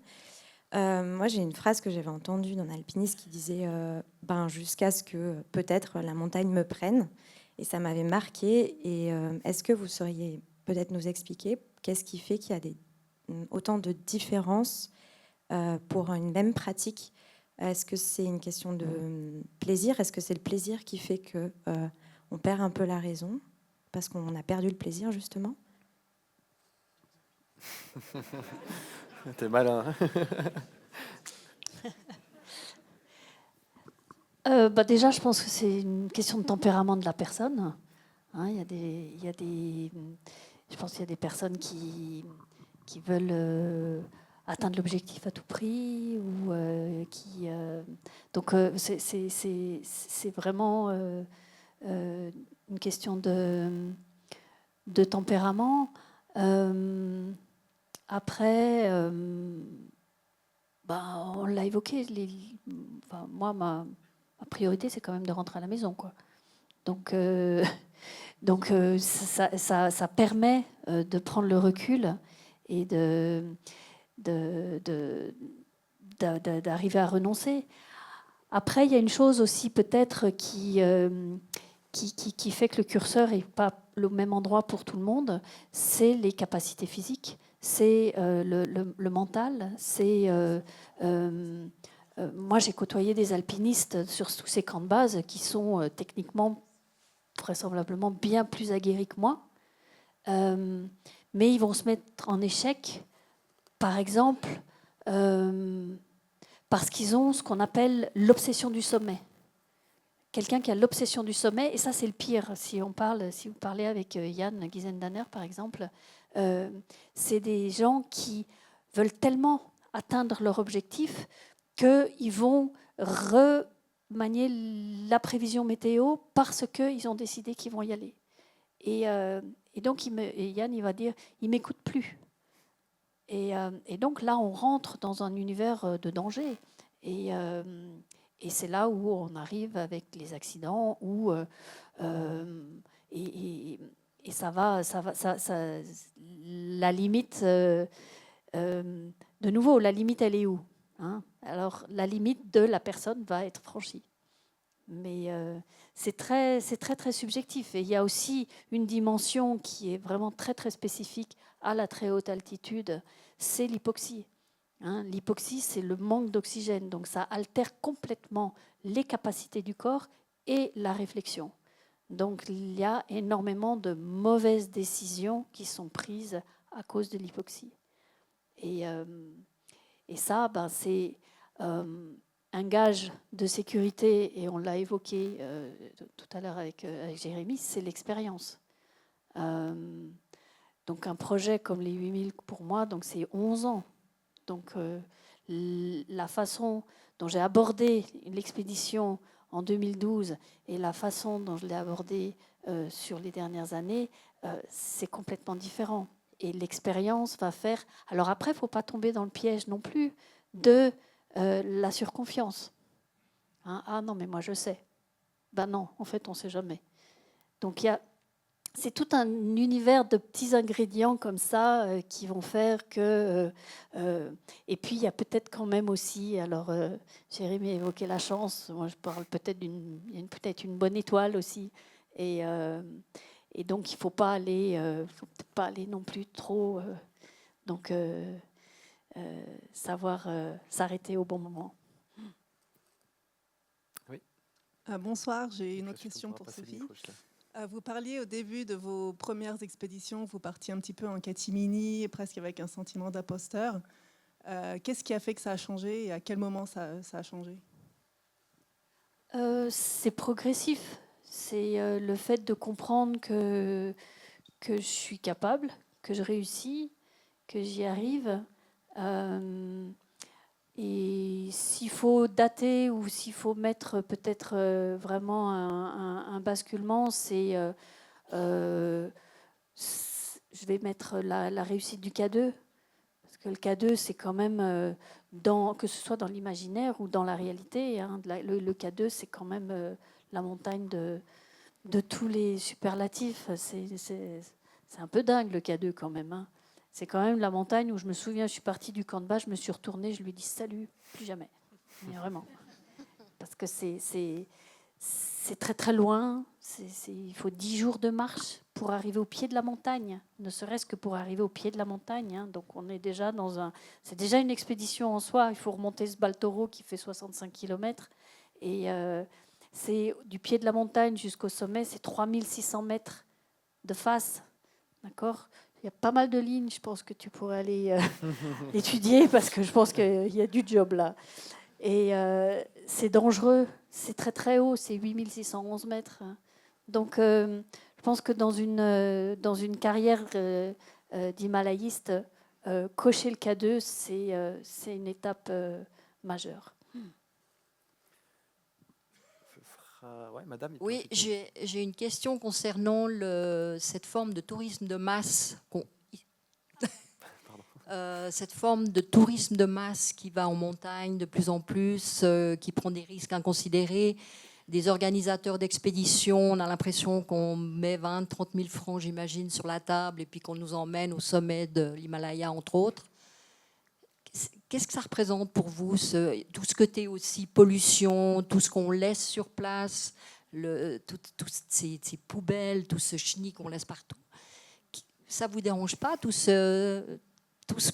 Moi, j'ai une phrase que j'avais entendue d'un alpiniste qui disait jusqu'à ce que peut-être la montagne me prenne. Et ça m'avait marqué. Et est-ce que vous sauriez peut-être nous expliquer qu'est-ce qui fait qu'il y a autant de différences pour une même pratique? Est-ce que c'est une question de plaisir? Est-ce que c'est le plaisir qui fait que on perd un peu la raison parce qu'on a perdu le plaisir, justement?
T'es malin.
Déjà, je pense que c'est une question de tempérament de la personne. Hein, je pense qu'il y a des personnes qui veulent atteindre l'objectif à tout prix, ou donc c'est vraiment une question de tempérament. Après, on l'a évoqué. Moi, ma priorité, c'est quand même de rentrer à la maison, quoi. Donc ça permet de prendre le recul et d'arriver à renoncer. Après, il y a une chose aussi peut-être qui fait que le curseur n'est pas le même endroit pour tout le monde, c'est les capacités physiques, c'est le mental, c'est... moi, j'ai côtoyé des alpinistes sur tous ces camps de base qui sont techniquement vraisemblablement bien plus aguerris que moi, mais ils vont se mettre en échec, par exemple, parce qu'ils ont ce qu'on appelle l'obsession du sommet. Quelqu'un qui a l'obsession du sommet, et ça c'est le pire, si vous parlez avec Yann Giesendaner par exemple, c'est des gens qui veulent tellement atteindre leur objectif qu'ils vont remanier la prévision météo parce qu'ils ont décidé qu'ils vont y aller. Et donc Yann il va dire, il ne m'écoute plus. Et donc là on rentre dans un univers de danger. Et c'est là où on arrive avec les accidents, et ça va, la limite, de nouveau, la limite, elle est où, hein? Alors, la limite de la personne va être franchie. Mais c'est très, très subjectif. Et il y a aussi une dimension qui est vraiment très, très spécifique à la très haute altitude, c'est l'hypoxie. L'hypoxie, c'est le manque d'oxygène. Donc, ça altère complètement les capacités du corps et la réflexion. Donc, il y a énormément de mauvaises décisions qui sont prises à cause de l'hypoxie. Et ça, c'est un gage de sécurité, et on l'a évoqué tout à l'heure avec Jérémy, c'est l'expérience. Donc, un projet comme les 8000, pour moi, donc c'est 11 ans. Donc, la façon dont j'ai abordé l'expédition en 2012 et la façon dont je l'ai abordée sur les dernières années, c'est complètement différent. Et l'expérience va faire... Alors après, il ne faut pas tomber dans le piège non plus de la surconfiance. Ah non, mais moi je sais. Ben non, en fait, on ne sait jamais. Donc, c'est tout un univers de petits ingrédients comme ça qui vont faire que... et puis, il y a peut-être quand même aussi... Alors, Jérémy a évoqué la chance. Moi, je parle peut-être peut-être une bonne étoile aussi. Et donc, il ne faut pas aller non plus trop... savoir s'arrêter au bon moment.
Oui.
Bonsoir, j'ai une autre question pour Sophie. Vous parliez au début de vos premières expéditions, vous partiez un petit peu en catimini, presque avec un sentiment d'imposteur. Qu'est-ce qui a fait que ça a changé et à quel moment ça a changé?
C'est progressif. C'est le fait de comprendre que je suis capable, que je réussis, que j'y arrive. Et s'il faut dater ou s'il faut mettre peut-être vraiment un basculement, c'est je vais mettre la réussite du K2, parce que le K2 c'est quand même que ce soit dans l'imaginaire ou dans la réalité, hein, le K2 c'est quand même la montagne de tous les superlatifs. C'est un peu dingue le K2 quand même, hein. C'est quand même la montagne où je me souviens, je suis partie du camp de base, je me suis retournée, je lui ai dit salut, plus jamais. Mais vraiment. Parce que c'est très très loin, il faut 10 jours de marche pour arriver au pied de la montagne, ne serait-ce que pour arriver au pied de la montagne, hein. Donc on est déjà c'est déjà une expédition en soi, il faut remonter ce Baltoro qui fait 65 km. Et c'est du pied de la montagne jusqu'au sommet, c'est 3600 mètres de face, d'accord ? Il y a pas mal de lignes, je pense que tu pourrais aller étudier parce que je pense qu'il y a du job là. Et c'est dangereux, c'est très très haut, c'est 8611 mètres. Donc je pense que dans une carrière d'himalayiste, cocher le K2, c'est une étape majeure.
Ouais, madame,
oui, j'ai une question concernant cette forme de tourisme de masse. Cette forme de tourisme de masse qui va en montagne de plus en plus, qui prend des risques inconsidérés. des organisateurs d'expéditions. On a l'impression qu'on met 20 30 000 francs, j'imagine, sur la table et puis qu'on nous emmène au sommet de l'Himalaya, entre autres. Qu'est-ce que ça représente pour vous, tout ce côté aussi pollution, tout ce qu'on laisse sur place, toutes ces poubelles, tout ce chenille qu'on laisse partout? Ça ne vous dérange pas, tout ce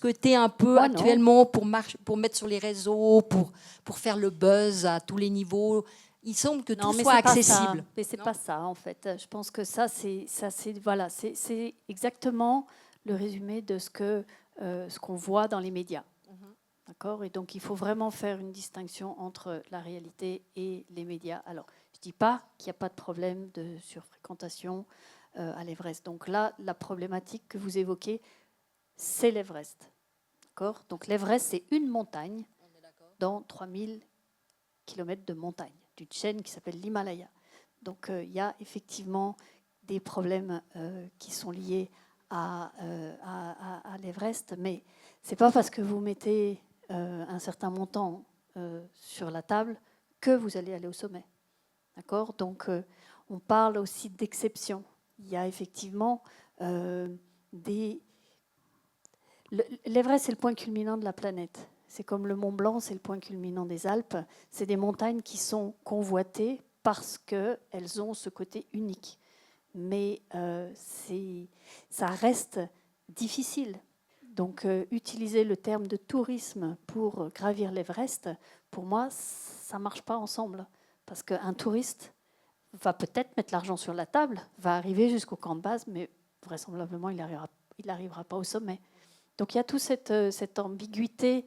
côté un peu actuellement pour mettre sur les réseaux, pour faire le buzz à tous les niveaux? Il semble que tout soit accessible.
Mais c'est pas ça, en fait. Je pense que c'est exactement le résumé de ce qu'on voit dans les médias. D'accord ? Et donc, il faut vraiment faire une distinction entre la réalité et les médias. Alors, je ne dis pas qu'il n'y a pas de problème de surfréquentation à l'Everest. Donc là, la problématique que vous évoquez, c'est l'Everest. D'accord ? Donc, l'Everest, c'est une montagne dans 3000 km de montagne, d'une chaîne qui s'appelle l'Himalaya. Donc, il y a effectivement des problèmes qui sont liés à l'Everest, mais ce n'est pas parce que vous mettez un certain montant sur la table que vous allez aller au sommet. D'accord ? Donc, on parle aussi d'exception. Il y a effectivement l'Everest, c'est le point culminant de la planète. C'est comme le Mont Blanc, c'est le point culminant des Alpes. C'est des montagnes qui sont convoitées parce qu'elles ont ce côté unique. Mais ça reste difficile. Donc, utiliser le terme de tourisme pour gravir l'Everest, pour moi, ça ne marche pas ensemble. Parce qu'un touriste va peut-être mettre l'argent sur la table, va arriver jusqu'au camp de base, mais vraisemblablement, il n'arrivera pas au sommet. Donc, il y a toute cette ambiguïté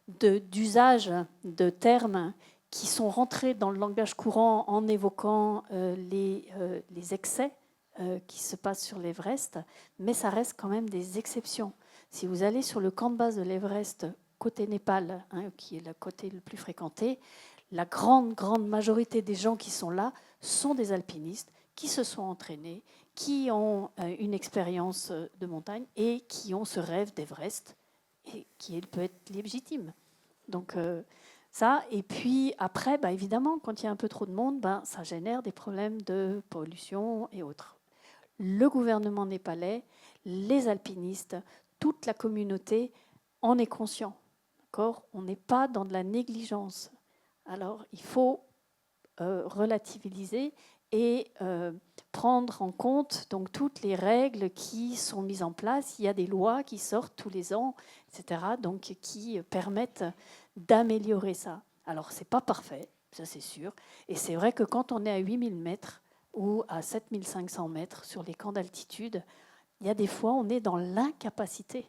d'usage de termes qui sont rentrés dans le langage courant en évoquant les excès qui se passent sur l'Everest, mais ça reste quand même des exceptions. Si vous allez sur le camp de base de l'Everest, côté Népal, qui est le côté le plus fréquenté, la grande majorité des gens qui sont là sont des alpinistes qui se sont entraînés, qui ont une expérience de montagne et qui ont ce rêve d'Everest, et qui peut être légitime. Donc ça, et puis après, évidemment, quand il y a un peu trop de monde, ça génère des problèmes de pollution et autres. Le gouvernement népalais, les alpinistes, toute la communauté en est conscient. D'accord ? On n'est pas dans de la négligence. Alors, il faut relativiser et prendre en compte donc, toutes les règles qui sont mises en place. Il y a des lois qui sortent tous les ans, etc., donc, qui permettent d'améliorer ça. Alors, ce n'est pas parfait, ça c'est sûr. Et c'est vrai que quand on est à 8000 mètres ou à 7500 mètres sur les camps d'altitude, il y a des fois, on est dans l'incapacité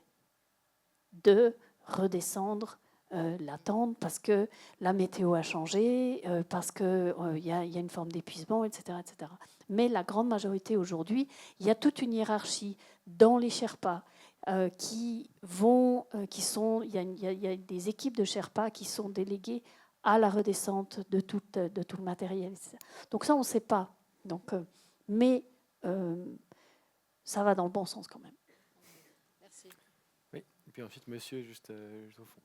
de redescendre la tente parce que la météo a changé, parce qu'il y a une forme d'épuisement, etc., etc. Mais la grande majorité aujourd'hui, il y a toute une hiérarchie dans les Sherpas il y a des équipes de Sherpas qui sont déléguées à la redescente de tout le matériel. Donc ça, on ne sait pas. Donc, mais ça va dans le bon sens quand même.
Merci.
Oui, et puis ensuite, monsieur, juste au fond.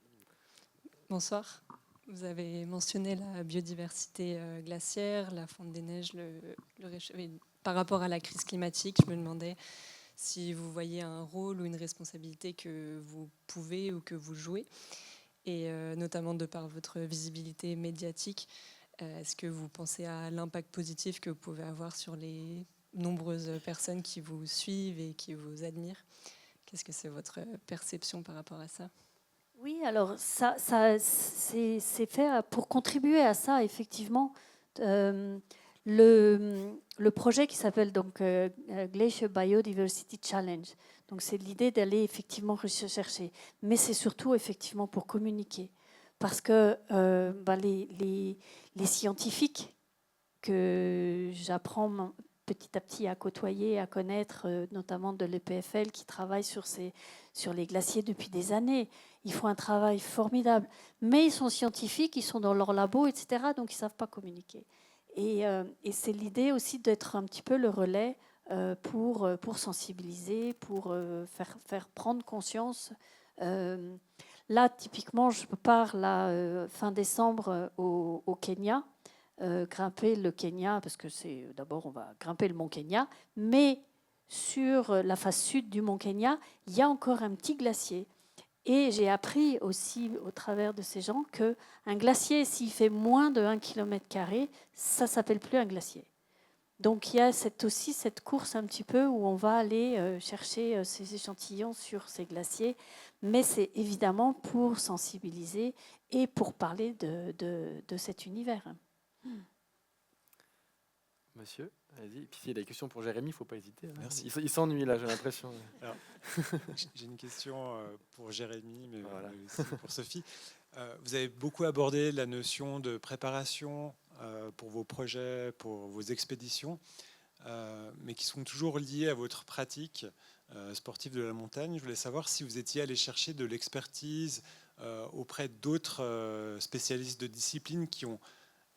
Bonsoir. Vous avez mentionné la biodiversité glaciaire, la fonte des neiges, par rapport à la crise climatique. Je me demandais si vous voyez un rôle ou une responsabilité que vous pouvez ou que vous jouez, et notamment de par votre visibilité médiatique. Est-ce que vous pensez à l'impact positif que vous pouvez avoir sur les nombreuses personnes qui vous suivent et qui vous admirent? Qu'est-ce que c'est votre perception par rapport à ça?
Oui, alors ça c'est fait pour contribuer à ça, effectivement. Le projet qui s'appelle donc Glacier Biodiversity Challenge. Donc c'est l'idée d'aller effectivement rechercher, mais c'est surtout effectivement pour communiquer, parce que les scientifiques que j'apprends petit à petit à côtoyer, à connaître, notamment de l'EPFL qui travaille sur les glaciers depuis des années. Ils font un travail formidable, mais ils sont scientifiques, ils sont dans leur labo, etc., donc ils ne savent pas communiquer. Et c'est l'idée aussi d'être un petit peu le relais pour sensibiliser, pour faire prendre conscience. Là, typiquement, je pars fin décembre au Kenya, grimper le Kenya, parce que c'est d'abord on va grimper le mont Kenya, mais sur la face sud du mont Kenya, il y a encore un petit glacier. Et j'ai appris aussi au travers de ces gens qu'un glacier, s'il fait moins de 1 km², ça ne s'appelle plus un glacier. Donc il y a aussi cette course un petit peu où on va aller chercher ces échantillons sur ces glaciers, mais c'est évidemment pour sensibiliser et pour parler de cet univers.
Monsieur, vas-y. Et puis s'il y a des questions pour Jérémy, il ne faut pas hésiter. Merci. Il s'ennuie là, j'ai l'impression.
Alors, j'ai une question pour Jérémy, mais aussi pour Sophie. Vous avez beaucoup abordé la notion de préparation pour vos projets, pour vos expéditions, mais qui sont toujours liées à votre pratique sportive de la montagne. Je voulais savoir si vous étiez allé chercher de l'expertise auprès d'autres spécialistes de disciplines qui ont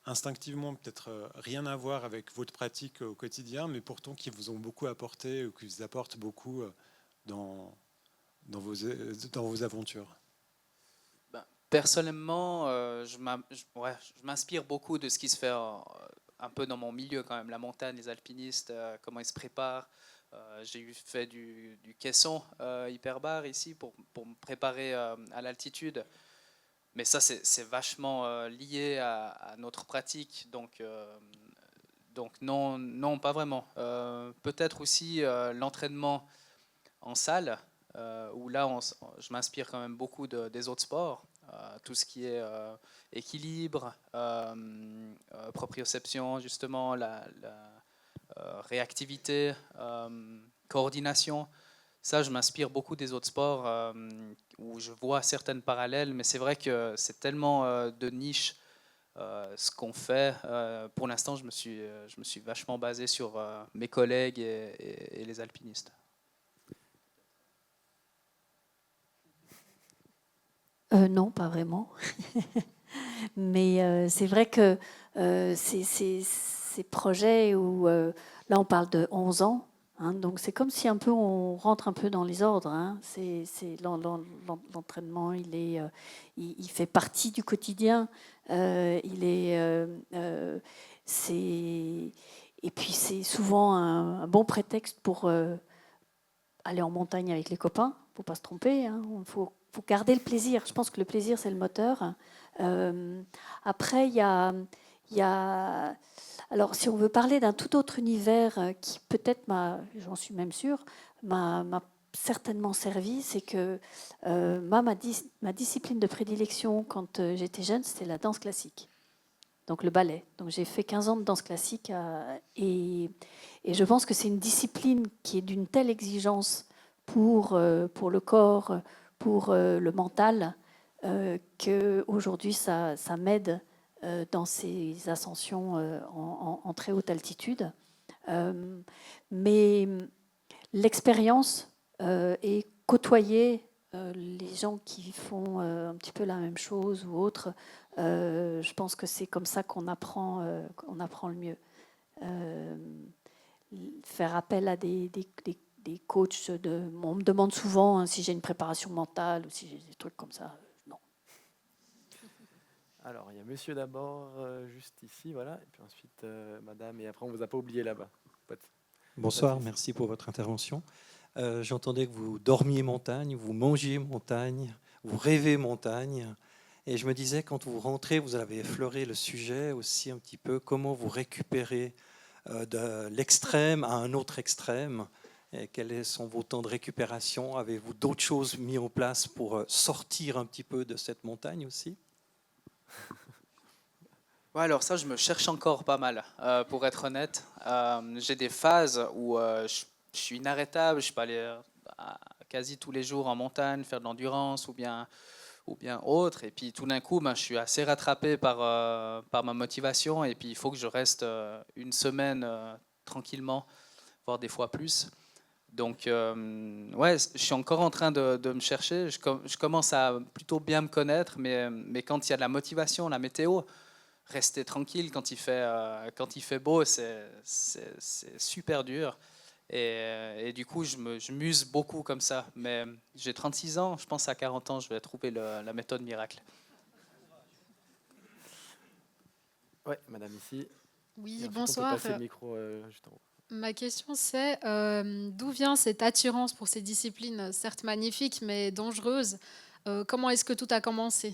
instinctivement peut-être rien à voir avec votre pratique au quotidien, mais pourtant qui vous ont beaucoup apporté ou qui vous apportent beaucoup dans vos aventures.
Personnellement, je m'inspire beaucoup de ce qui se fait un peu dans mon milieu quand même, la montagne, les alpinistes, comment ils se préparent. J'ai fait du caisson hyperbare ici pour me préparer à l'altitude. Mais ça, c'est vachement lié à notre pratique. Donc non, pas vraiment. Peut-être aussi l'entraînement en salle, où là, je m'inspire quand même beaucoup des autres sports. Tout ce qui est équilibre, proprioception, justement, la réactivité, coordination. Ça, je m'inspire beaucoup des autres sports où je vois certaines parallèles, mais c'est vrai que c'est tellement de niche ce qu'on fait. Pour l'instant, je me suis vachement basé sur mes collègues et les alpinistes.
Non, pas vraiment. Mais c'est vrai que ces projets où, là on parle de 11 ans, hein, donc c'est comme si un peu on rentre un peu dans les ordres. Hein. L'entraînement, il fait partie du quotidien. Et puis c'est souvent un bon prétexte pour aller en montagne avec les copains. Il ne faut pas se tromper. Hein. Il faut garder le plaisir. Je pense que le plaisir, c'est le moteur. Après, il y a... Alors, si on veut parler d'un tout autre univers qui peut-être j'en suis même sûre, m'a certainement servi, c'est que ma discipline de prédilection quand j'étais jeune, c'était la danse classique. Donc le ballet. Donc j'ai fait 15 ans de danse classique et je pense que c'est une discipline qui est d'une telle exigence pour le corps, pour le mental, qu'aujourd'hui ça m'aide dans ces ascensions en très haute altitude. Mais l'expérience et côtoyer les gens qui font un petit peu la même chose ou autre, je pense que c'est comme ça qu'on apprend le mieux. Faire appel à des coachs, on me demande souvent si j'ai une préparation mentale ou si j'ai des trucs comme ça. Non.
Alors, il y a monsieur d'abord, juste ici, voilà, et puis ensuite madame, et après on ne vous a pas oublié là-bas.
Bonsoir, merci pour votre intervention. J'entendais que vous dormiez montagne, vous mangiez montagne, vous rêvez montagne. Et je me disais, quand vous rentrez, vous avez effleuré le sujet aussi un petit peu, comment vous récupérez de l'extrême à un autre extrême. Et quels sont vos temps de récupération? Avez-vous d'autres choses mises en place pour sortir un petit peu de cette montagne aussi?
Ouais, alors ça, je me cherche encore pas mal, pour être honnête. J'ai des phases où je suis inarrêtable, je peux aller quasi tous les jours en montagne, faire de l'endurance ou bien autre. Et puis tout d'un coup, je suis assez rattrapé par ma motivation. Et puis il faut que je reste une semaine tranquillement, voire des fois plus. Donc ouais, je suis encore en train de me chercher. Je commence à plutôt bien me connaître, mais quand il y a de la motivation, la météo, rester tranquille quand il fait beau, c'est super dur. Et du coup, je muse beaucoup comme ça. Mais j'ai 36 ans, je pense à 40 ans, je vais trouver la méthode miracle.
Oui, madame ici.
Oui,
Et ensuite,
bonsoir.
On peut passer le micro juste en haut.
Ma question c'est d'où vient cette attirance pour ces disciplines, certes magnifiques mais dangereuses? Comment est-ce que tout a commencé?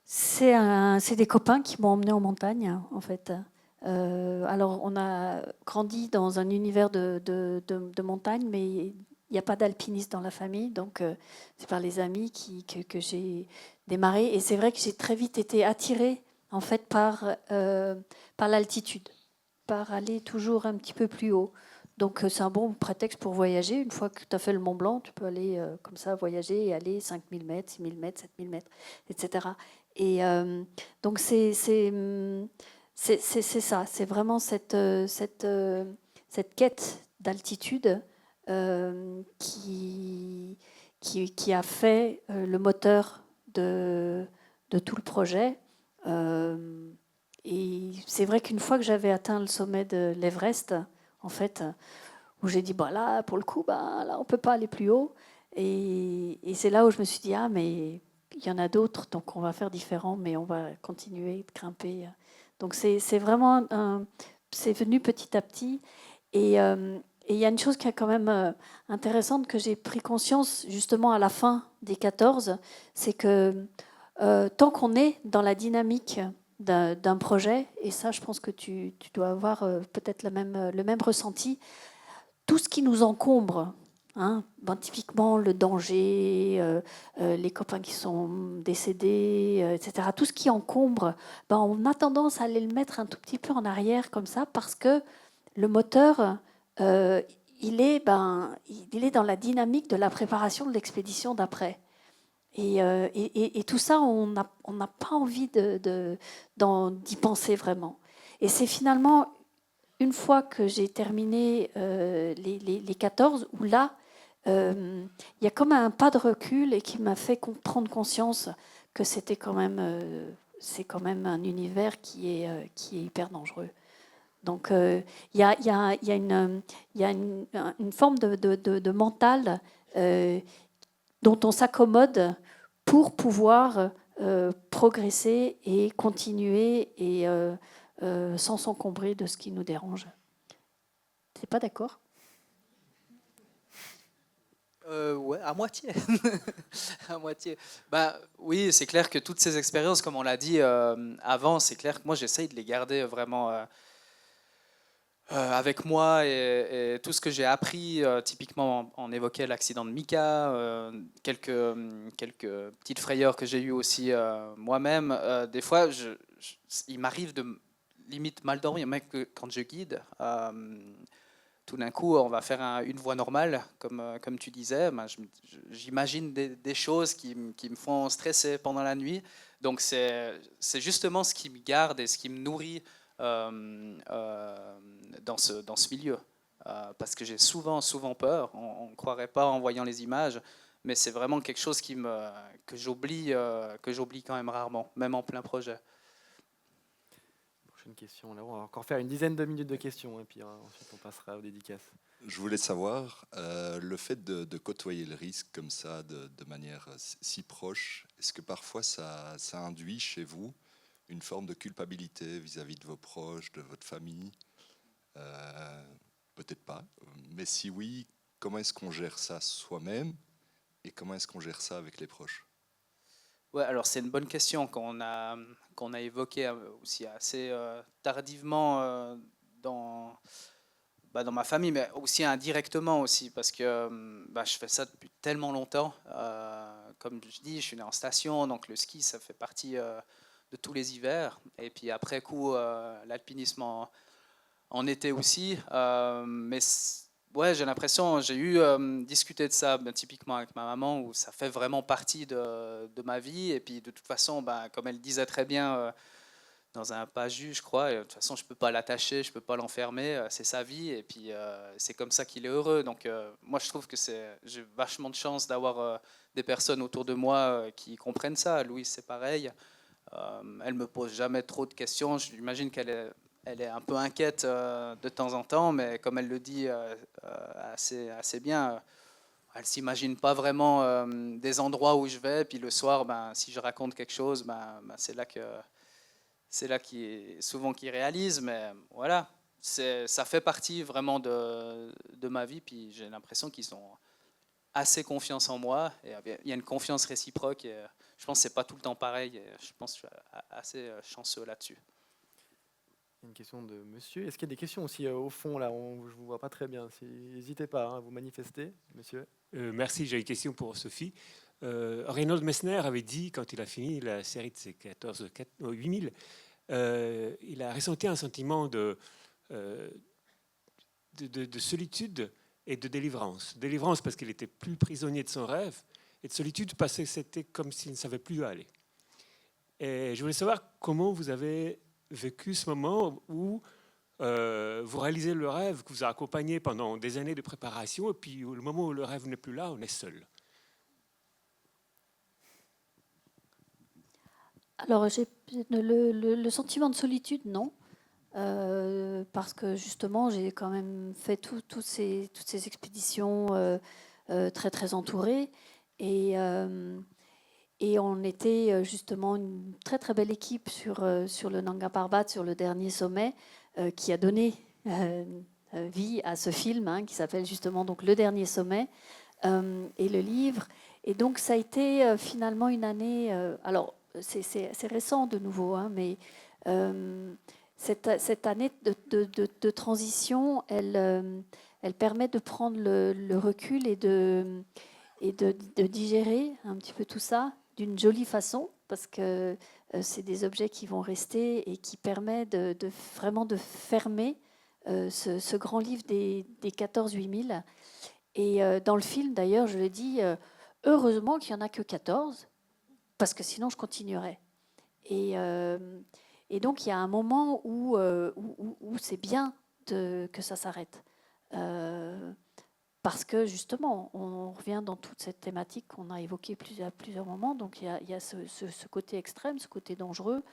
C'est des copains qui m'ont emmené en montagne, en fait. Alors, on a grandi dans un univers de montagne, mais il n'y a pas d'alpiniste dans la famille, donc c'est par les amis que j'ai démarré. Et c'est vrai que j'ai très vite été attirée, en fait, par l'altitude, par aller toujours un petit peu plus haut. Donc, c'est un bon prétexte pour voyager. Une fois que tu as fait le Mont Blanc, tu peux aller comme ça, voyager et aller 5000 mètres, 6000 mètres, 7000 mètres, etc. Et donc, c'est ça. C'est vraiment cette quête d'altitude qui a fait le moteur de tout le projet. Et c'est vrai qu'une fois que j'avais atteint le sommet de l'Everest, en fait, où j'ai dit, bah là, pour le coup, bah, là, on ne peut pas aller plus haut. Et c'est là où je me suis dit, ah, mais il y en a d'autres, donc on va faire différent, mais on va continuer de grimper. Donc c'est vraiment, c'est venu petit à petit. Et il y a une chose qui est quand même intéressante que j'ai pris conscience justement à la fin des 14, c'est que tant qu'on est dans la dynamique d'un projet, et ça je pense que tu dois avoir peut-être le même ressenti, tout ce qui nous encombre, hein, ben, typiquement le danger, les copains qui sont décédés, etc., tout ce qui encombre, ben, on a tendance à aller le mettre un tout petit peu en arrière comme ça parce que le moteur, il est dans la dynamique de la préparation de l'expédition d'après. Et tout ça, on n'a pas envie d'y penser vraiment. Et c'est finalement, une fois que j'ai terminé les 14, où là, il y a comme un pas de recul et qui m'a fait prendre conscience que c'était quand même, c'est quand même un univers qui est hyper dangereux. Donc il y a une forme de mental dont on s'accommode pour pouvoir progresser et continuer et sans s'encombrer de ce qui nous dérange. T'es pas d'accord ?
Ouais, à moitié. À moitié. Bah, oui, c'est clair que toutes ces expériences, comme on l'a dit avant, c'est clair que moi j'essaye de les garder vraiment avec moi et tout ce que j'ai appris. Typiquement, on évoquait l'accident de Mika, quelques petites frayeurs que j'ai eues aussi moi-même. Des fois, il m'arrive de limite mal dormir, même quand je guide. Tout d'un coup, on va faire une voie normale, comme tu disais. Ben, j'imagine des choses qui me font stresser pendant la nuit. Donc, c'est justement ce qui me garde et ce qui me nourrit dans ce milieu. Parce que j'ai souvent peur. On ne croirait pas en voyant les images, mais c'est vraiment quelque chose que j'oublie quand même rarement, même en plein projet.
Prochaine question. Là, on va encore faire une dizaine de minutes de questions et puis ensuite on passera aux dédicaces.
Je voulais savoir, le fait de côtoyer le risque comme ça, de manière si proche, est-ce que parfois ça induit chez vous une forme de culpabilité vis-à-vis de vos proches, de votre famille? Peut-être pas, mais si oui, comment est-ce qu'on gère ça soi-même et comment est-ce qu'on gère ça avec les proches?
Ouais, alors c'est une bonne question qu'on a évoquée aussi assez tardivement dans ma famille, mais aussi indirectement aussi, parce que je fais ça depuis tellement longtemps. Comme je dis, je suis né en station, donc le ski, ça fait partie de tous les hivers. Et puis après coup, l'alpinisme en été aussi. Mais ouais, j'ai l'impression, j'ai eu discuté de ça typiquement avec ma maman, où ça fait vraiment partie de ma vie. Et puis de toute façon, comme elle disait très bien dans un pages, je crois, de toute façon, je ne peux pas l'attacher, je ne peux pas l'enfermer, c'est sa vie. Et puis c'est comme ça qu'il est heureux. Donc moi, je trouve que j'ai vachement de chance d'avoir des personnes autour de moi qui comprennent ça. Louise, c'est pareil. Elle ne me pose jamais trop de questions. J'imagine qu'elle est un peu inquiète de temps en temps, mais comme elle le dit assez bien, elle s'imagine pas vraiment des endroits où je vais. Puis le soir, si je raconte quelque chose, c'est là qui réalise. Mais voilà, ça fait partie vraiment de ma vie. Puis j'ai l'impression qu'ils ont assez confiance en moi. Et il y a une confiance réciproque. Et je pense que c'est pas tout le temps pareil. Et je pense que je suis assez chanceux là-dessus.
Une question de monsieur. Est-ce qu'il y a des questions aussi au fond là? Je ne vous vois pas très bien. N'hésitez pas à vous manifester, monsieur.
Merci, j'ai une question pour Sophie. Reinhold Messner avait dit, quand il a fini la série de ses 8000, il a ressenti un sentiment de solitude et de délivrance. Délivrance parce qu'il était plus prisonnier de son rêve, et de solitude parce que c'était comme s'il ne savait plus où aller. Et je voulais savoir comment vous avez vécu ce moment où vous réalisez le rêve que vous a accompagné pendant des années de préparation, et puis le moment où le rêve n'est plus là, on est seul.
Alors, le sentiment de solitude, non. Parce que justement, j'ai quand même fait toutes ces expéditions très, très entourées. Et on était justement une très très belle équipe sur le Nanga Parbat, sur le dernier sommet, qui a donné vie à ce film, qui s'appelle justement donc Le Dernier Sommet, et le livre. Et donc ça a été finalement une année. Alors c'est récent de nouveau, mais cette année de transition, elle permet de prendre le recul et de digérer un petit peu tout ça d'une jolie façon, parce que c'est des objets qui vont rester et qui permettent vraiment de fermer ce grand livre des 14-8000. Et dans le film, d'ailleurs, je le dis, heureusement qu'il n'y en a que 14, parce que sinon je continuerais. Et donc il y a un moment où c'est bien que ça s'arrête. Parce que justement, on revient dans toute cette thématique qu'on a évoquée à plusieurs moments. Donc il y a ce côté extrême, ce côté dangereux.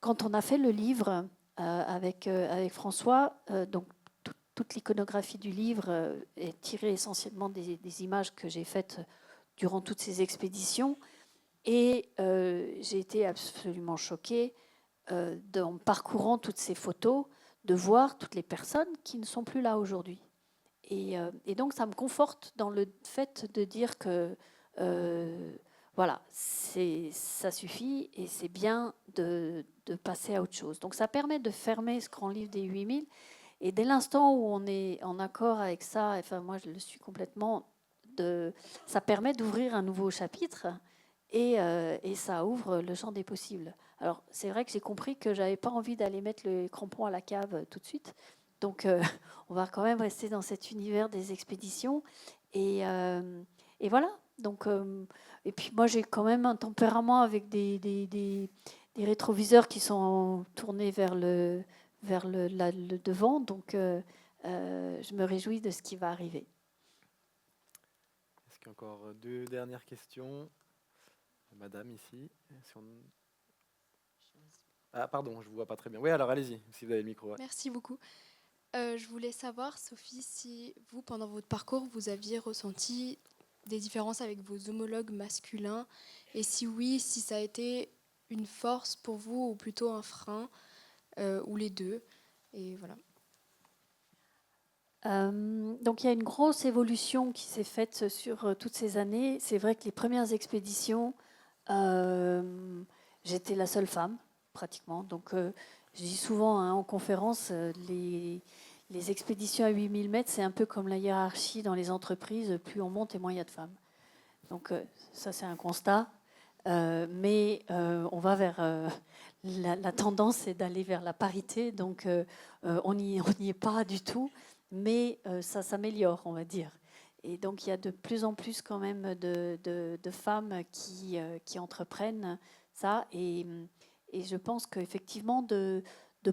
Quand on a fait le livre avec François, donc toute l'iconographie du livre est tirée essentiellement des images que j'ai faites durant toutes ces expéditions. Et j'ai été absolument choquée en parcourant toutes ces photos, de voir toutes les personnes qui ne sont plus là aujourd'hui. Et donc, ça me conforte dans le fait de dire que, voilà, ça suffit et c'est bien de passer à autre chose. Donc, ça permet de fermer ce grand livre des 8000. Et dès l'instant où on est en accord avec ça, enfin, moi, je le suis complètement, ça permet d'ouvrir un nouveau chapitre et ça ouvre le champ des possibles. Alors, c'est vrai que j'ai compris que je n'avais pas envie d'aller mettre le crampon à la cave tout de suite. Donc, on va quand même rester dans cet univers des expéditions. Et voilà. Donc, et puis, moi, j'ai quand même un tempérament avec des rétroviseurs qui sont tournés vers le devant. Donc, je me réjouis de ce qui va arriver.
Est-ce qu'il y a encore deux dernières questions? Madame, ici. Ah, pardon, je ne vous vois pas très bien. Oui, alors allez-y, si vous avez le micro. Ouais.
Merci beaucoup. Je voulais savoir, Sophie, si vous, pendant votre parcours, vous aviez ressenti des différences avec vos homologues masculins, et si oui, si ça a été une force pour vous ou plutôt un frein, ou les deux. Et voilà.
Donc il y a une grosse évolution qui s'est faite sur toutes ces années. C'est vrai que les premières expéditions, j'étais la seule femme, pratiquement. Donc je dis souvent en conférence, les expéditions à 8000 mètres, c'est un peu comme la hiérarchie dans les entreprises. Plus on monte et moins il y a de femmes. Donc ça, c'est un constat. Mais on va vers... la tendance, c'est d'aller vers la parité. Donc on n'y est pas du tout. Mais ça s'améliore, on va dire. Et donc il y a de plus en plus quand même de femmes qui entreprennent ça. Et je pense qu'effectivement, de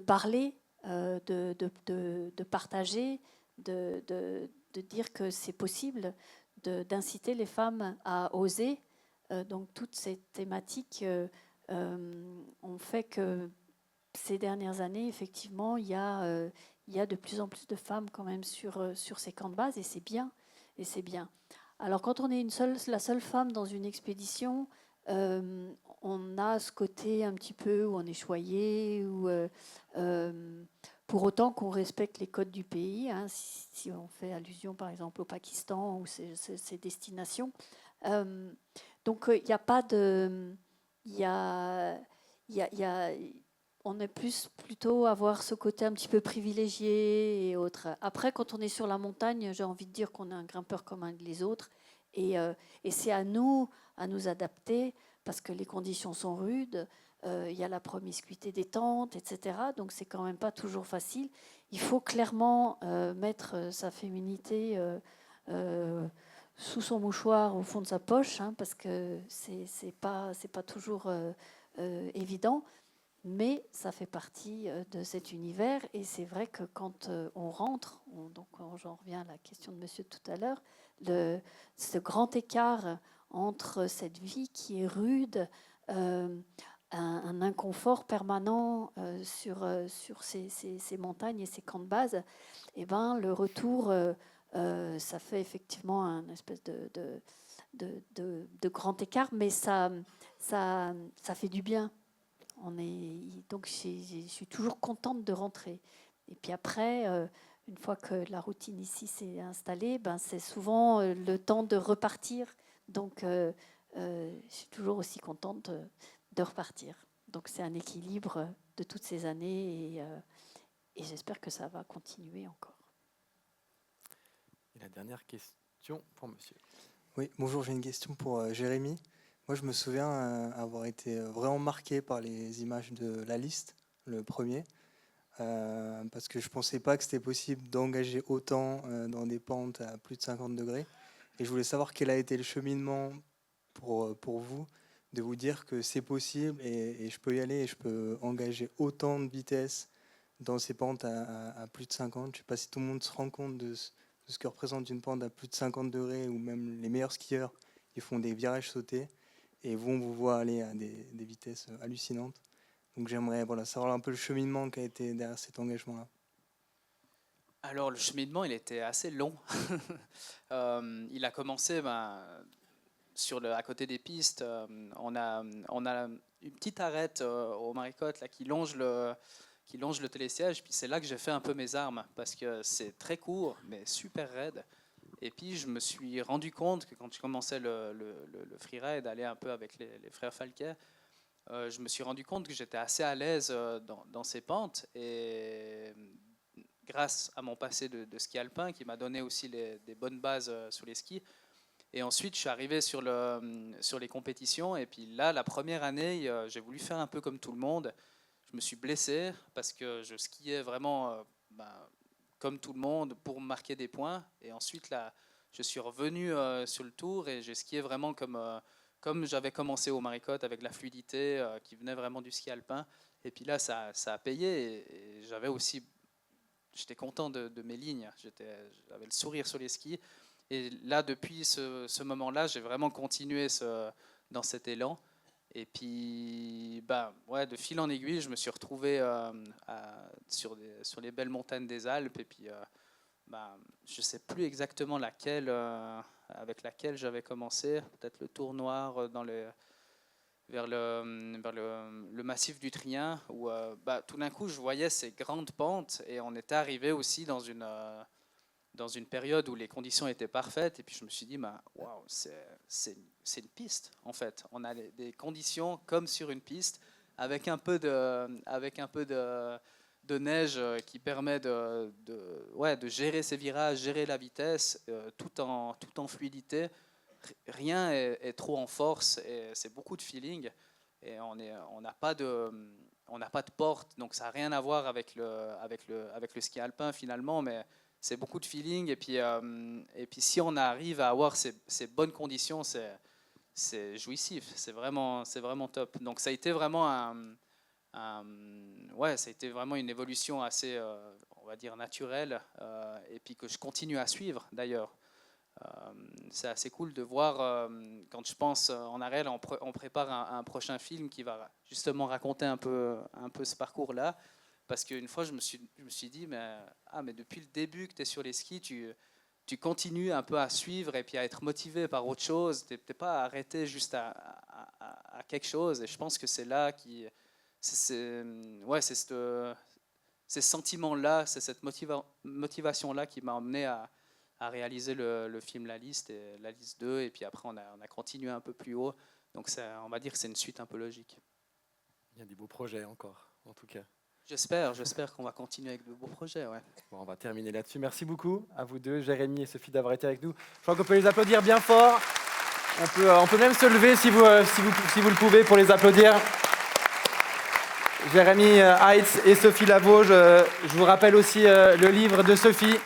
parler, de partager, de dire que c'est possible, d'inciter les femmes à oser. Donc toutes ces thématiques ont fait que ces dernières années, effectivement, il y a de plus en plus de femmes quand même sur ces camps de base, et c'est bien. c'est bien. Alors quand on est la seule femme dans une expédition, on a ce côté un petit peu où on est choyé, pour autant qu'on respecte les codes du pays, hein, si on fait allusion par exemple au Pakistan ou ces destinations. Donc il n'y a pas de... on est plutôt avoir ce côté un petit peu privilégié et autres. Après, quand on est sur la montagne, j'ai envie de dire qu'on est un grimpeur comme les autres. Et c'est à nous adapter parce que les conditions sont rudes. Il y a la promiscuité des tentes, etc. Donc, c'est quand même pas toujours facile. Il faut clairement mettre sa féminité sous son mouchoir au fond de sa poche, hein, parce que c'est pas toujours évident. Mais ça fait partie de cet univers. Et c'est vrai que quand on rentre, donc j'en reviens à la question de monsieur tout à l'heure, ce grand écart entre cette vie qui est rude, un inconfort permanent sur ces montagnes et ces camps de base, et ben, le retour, ça fait effectivement un espèce de grand écart, mais ça fait du bien. Donc je suis toujours contente de rentrer. Et puis après, une fois que la routine ici s'est installée, ben c'est souvent le temps de repartir. Donc je suis toujours aussi contente de repartir. Donc c'est un équilibre de toutes ces années et j'espère que ça va continuer encore.
Et la dernière question pour monsieur.
Oui, bonjour, j'ai une question pour Jérémy. Moi, je me souviens avoir été vraiment marqué par les images de La Liste, le premier, parce que je ne pensais pas que c'était possible d'engager autant dans des pentes à plus de 50 degrés. Et je voulais savoir quel a été le cheminement pour vous, de vous dire que c'est possible et je peux y aller et je peux engager autant de vitesse dans ces pentes à plus de 50. Je ne sais pas si tout le monde se rend compte de ce que représente une pente à plus de 50 degrés, ou même les meilleurs skieurs, ils font des virages sautés. Et on vous voit aller à des vitesses hallucinantes. Donc j'aimerais savoir un peu le cheminement qui a été derrière cet engagement-là.
Alors le cheminement, il était assez long. Il a commencé à côté des pistes. On a une petite arête au Maricotte là, qui longe le télésiège. Puis c'est là que j'ai fait un peu mes armes, parce que c'est très court, mais super raide. Et puis, je me suis rendu compte que quand je commençais le freeride, aller un peu avec les frères Falquet, je me suis rendu compte que j'étais assez à l'aise dans ces pentes. Et grâce à mon passé de ski alpin, qui m'a donné aussi des bonnes bases sur les skis. Et ensuite, je suis arrivé sur les compétitions. Et puis là, la première année, j'ai voulu faire un peu comme tout le monde. Je me suis blessé parce que je skiais vraiment... comme tout le monde, pour marquer des points. Et ensuite, là, je suis revenu sur le tour et j'ai skié vraiment comme j'avais commencé au Maricotte, avec la fluidité qui venait vraiment du ski alpin. Et puis là, ça a payé. Et j'étais content de mes lignes. J'avais le sourire sur les skis. Et là, depuis ce moment-là, j'ai vraiment continué dans cet élan. Et puis, de fil en aiguille, je me suis retrouvé sur les belles montagnes des Alpes. Et puis, je ne sais plus exactement avec laquelle j'avais commencé. Peut-être le Tour Noir vers le massif du Trien, où tout d'un coup, je voyais ces grandes pentes. Et on était arrivé aussi dans une période où les conditions étaient parfaites. Et puis, je me suis dit, waouh, c'est une piste, en fait. On a des conditions comme sur une piste, avec un peu de neige qui permet de gérer ces virages, gérer la vitesse, tout en fluidité. Rien est trop en force, et c'est beaucoup de feeling. Et on n'a pas de porte, donc ça n'a rien à voir avec le ski alpin, finalement, mais c'est beaucoup de feeling. Et puis si on arrive à avoir ces bonnes conditions, c'est jouissif, c'est vraiment top. Donc ça a été vraiment ça a été vraiment une évolution assez, on va dire, naturelle, et puis que je continue à suivre d'ailleurs. C'est assez cool de voir, quand je pense en arrière, on prépare un prochain film qui va justement raconter un peu ce parcours-là. Parce qu'une fois, je me suis dit, mais depuis le début que tu es sur les skis, tu continues un peu à suivre et puis à être motivé par autre chose. Tu n'es pas arrêté juste à quelque chose. Et je pense que c'est là c'est ces sentiments-là, c'est cette motivation-là qui m'a emmené à réaliser le film La Liste et La Liste 2. Et puis après, on a continué un peu plus haut. Donc on va dire que c'est une suite un peu logique.
Il y a des beaux projets encore, en tout cas.
J'espère qu'on va continuer avec de beaux projets. Ouais.
Bon, on va terminer là-dessus. Merci beaucoup à vous deux, Jérémy et Sophie, d'avoir été avec nous. Je crois qu'on peut les applaudir bien fort. On peut même se lever si vous le pouvez pour les applaudir. Jérémy Heitz et Sophie Lavaux. Je vous rappelle aussi le livre de Sophie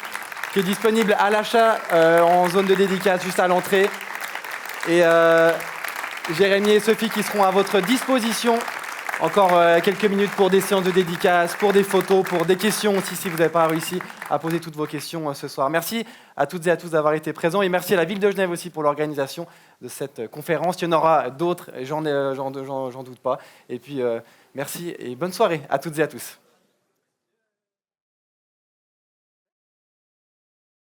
qui est disponible à l'achat en zone de dédicace juste à l'entrée. Et Jérémy et Sophie qui seront à votre disposition encore quelques minutes pour des séances de dédicace, pour des photos, pour des questions aussi si vous n'avez pas réussi à poser toutes vos questions ce soir. Merci à toutes et à tous d'avoir été présents et merci à la Ville de Genève aussi pour l'organisation de cette conférence. Il y en aura d'autres, j'en doute pas. Et puis merci et bonne soirée à toutes et à tous.